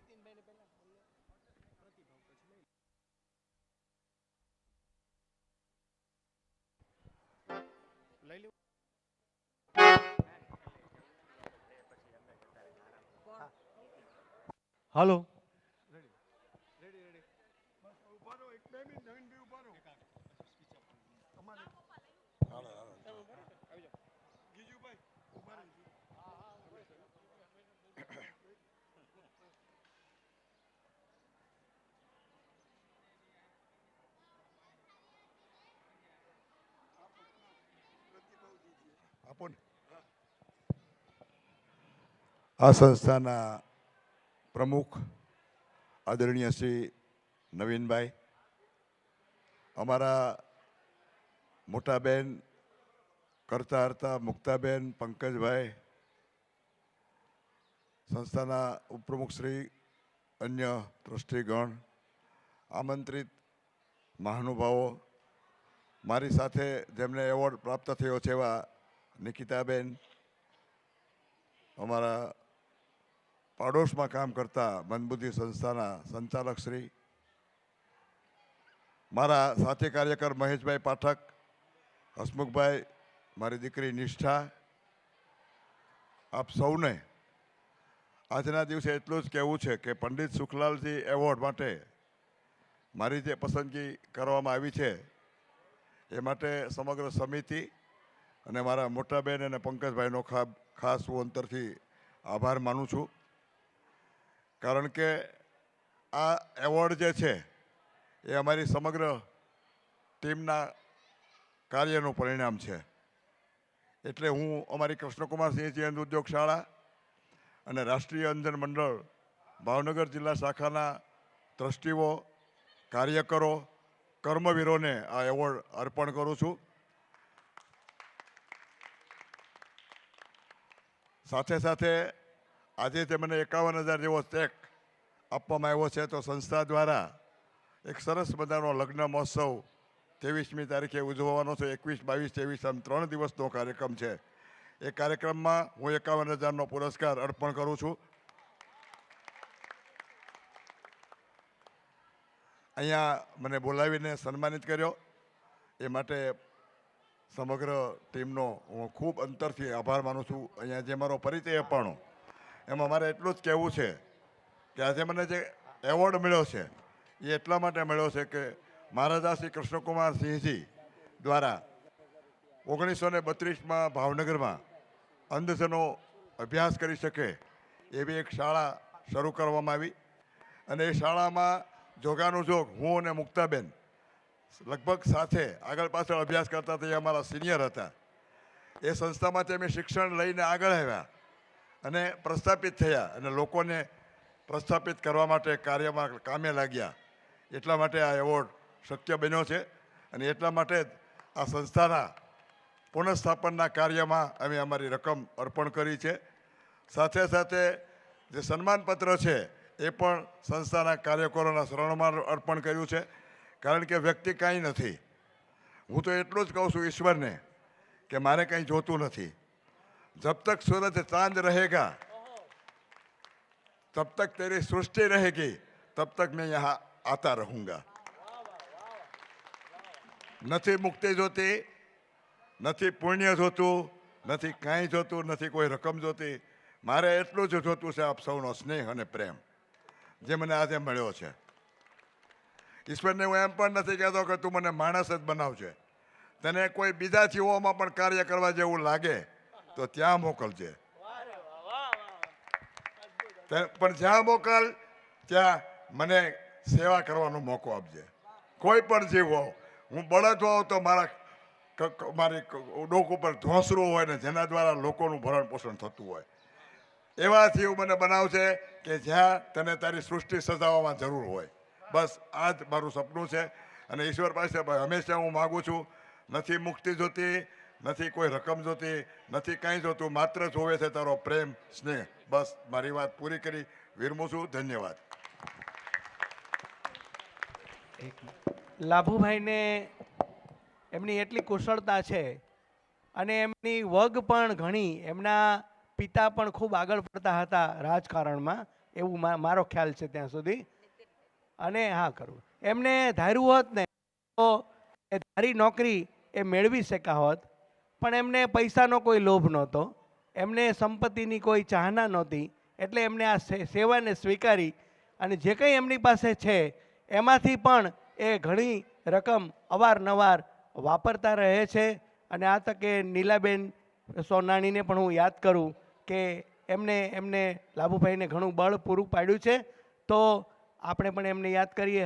હાલો. આ સંસ્થાના પ્રમુખ આદરણીય શ્રી નવીનભાઈ, અમારા મોટા બેન કરતા હરતા મુક્તાબેન, પંકજભાઈ, સંસ્થાના ઉપપ્રમુખ શ્રી, અન્ય ટ્રસ્ટીગણ, આમંત્રિત મહાનુભાવો, મારી સાથે જેમને એવોર્ડ પ્રાપ્ત થયો છે એવા નિકિતાબેન, અમારા પાડોશમાં કામ કરતા મંદબુદ્ધિ સંસ્થાના સંચાલક શ્રી, મારા સાથી કાર્યકર મહેશભાઈ પાઠક, હસમુખભાઈ, મારી દીકરી નિષ્ઠા, આપ સૌને આજના દિવસે એટલું જ કહેવું છે કે પંડિત સુખલાલજી એવોર્ડ માટે મારી જે પસંદગી કરવામાં આવી છે એ માટે સમગ્ર સમિતિ અને મારા મોટા બેન અને પંકજભાઈનો ખાસ હું અંતરથી આભાર માનું છું. કારણ કે આ એવોર્ડ જે છે એ અમારી સમગ્ર ટીમના કાર્યનું પરિણામ છે. એટલે હું અમારી કૃષ્ણકુમાર સિંહ જયંત ઉદ્યોગ શાળા અને રાષ્ટ્રીય અંધજન મંડળ ભાવનગર જિલ્લા શાખાના ટ્રસ્ટીઓ, કાર્યકરો, કર્મવીરોને આ એવોર્ડ અર્પણ કરું છું. સાથે સાથે આજે તે મને 51,000 જેવો ચેક આપવામાં આવ્યો છે. તો સંસ્થા દ્વારા એક સરસ મજાનો લગ્ન મહોત્સવ 23મી તારીખે ઉજવવાનો છે. 21, 22, 23 આમ 3 દિવસનો કાર્યક્રમ છે. એ કાર્યક્રમમાં હું 51,000નો પુરસ્કાર અર્પણ કરું છું. અહીંયા મને બોલાવીને સન્માનિત કર્યો એ માટે સમગ્ર ટીમનો હું ખૂબ અંતરથી આભાર માનું છું. અહીંયા જે મારો પરિચય અપાણો એમાં મારે એટલું જ કહેવું છે કે આજે મને જે એવોર્ડ મળ્યો છે એ એટલા માટે મળ્યો છે કે મહારાજા શ્રી કૃષ્ણકુમાર સિંહજી દ્વારા 1932માં ભાવનગરમાં અંધજનો અભ્યાસ કરી શકે એવી એક શાળા શરૂ કરવામાં આવી. અને એ શાળામાં જોગાનુજોગ હું અને મુક્તાબેન લગભગ સાથે આગળ પાછળ અભ્યાસ કરતા હતા. એ અમારા સિનિયર હતા. એ સંસ્થામાંથી અમે શિક્ષણ લઈને આગળ આવ્યા અને પ્રસ્થાપિત થયા અને લોકોને પ્રસ્થાપિત કરવા માટે કાર્યમાં કામે લાગ્યા. એટલા માટે આ એવોર્ડ શક્ય બન્યો છે. અને એટલા માટે જ આ સંસ્થાના પુનઃસ્થાપનના કાર્યમાં અમે અમારી રકમ અર્પણ કરી છે. સાથે સાથે જે સન્માનપત્ર છે એ પણ સંસ્થાના કાર્યકરોના શરણમાં અર્પણ કર્યું છે. કારણ કે વ્યક્તિ કાંઈ નથી. હું તો એટલું જ કહું છું ઈશ્વરને કે મારે કંઈ જોતું નથી. જબ તક સૂરજ ચાંદ रहेगा तब तक तेरी सृष्टि रहेगी तब तक मैं यहाँ आता रहूँगा. નથી મુક્તિ જોતી, નથી પુણ્ય જોતું, નથી કાંઈ જોતું, નથી કોઈ રકમ જોતી. મારે એટલું જ જોતું છે આપ સૌનો સ્નેહ અને પ્રેમ જે મને આજે મળ્યો છે. ઈશ્વરને હું એમ પણ નથી કહેતો કે તું મને માણસ જ બનાવજે. તને કોઈ બીજા જીવોમાં પણ કાર્ય કરવા જેવું લાગે તો ત્યાં મોકલજે. પણ જ્યાં મોકલ ત્યાં મને સેવા કરવાનો મોકો આપજે. કોઈ પણ જીવ હો, હું બળદ હોઉં તો મારી ડોક ઉપર ધોંસરું હોય ને જેના દ્વારા લોકોનું ભરણ પોષણ થતું હોય એવા જીવ મને બનાવશે કે જ્યાં તને તારી સૃષ્ટિ સજાવવામાં જરૂર હોય. બસ આ જ મારું સપનું છે. અને ઈશ્વર પાસે હંમેશા હું માગું છું, નથી મુક્તિ જોતી, નથી કોઈ રકમ જોતી, નથી કાંઈ જોતું, માત્ર જોવે છે તારો પ્રેમ, સ્નેહ. બસ મારી વાત પૂરી કરી વિરમું છું. ધન્યવાદ. લાભુભાઈને એમની એટલી કુશળતા છે અને એમની વગ પણ ઘણી. એમના પિતા પણ ખૂબ આગળ પડતા હતા રાજકારણમાં, એવું મારો ખ્યાલ છે ત્યાં સુધી. અને હા કરું એમને ધાર્યું હોત ને તો એ ધારી નોકરી એ મેળવી શક્યા હોત. પણ એમને પૈસાનો કોઈ લોભ નહોતો, એમને સંપત્તિની કોઈ ચાહના નહોતી. એટલે એમને આ સેવાને સ્વીકારી અને જે કંઈ એમની પાસે છે એમાંથી પણ એ ઘણી રકમ અવારનવાર વાપરતા રહે છે. અને આ તકે નીલાબેન સોનાણીને પણ હું યાદ કરું કે એમને લાભુભાઈને ઘણું બળ પૂરું પાડ્યું છે. તો આપણે પણ એમને યાદ કરીએ.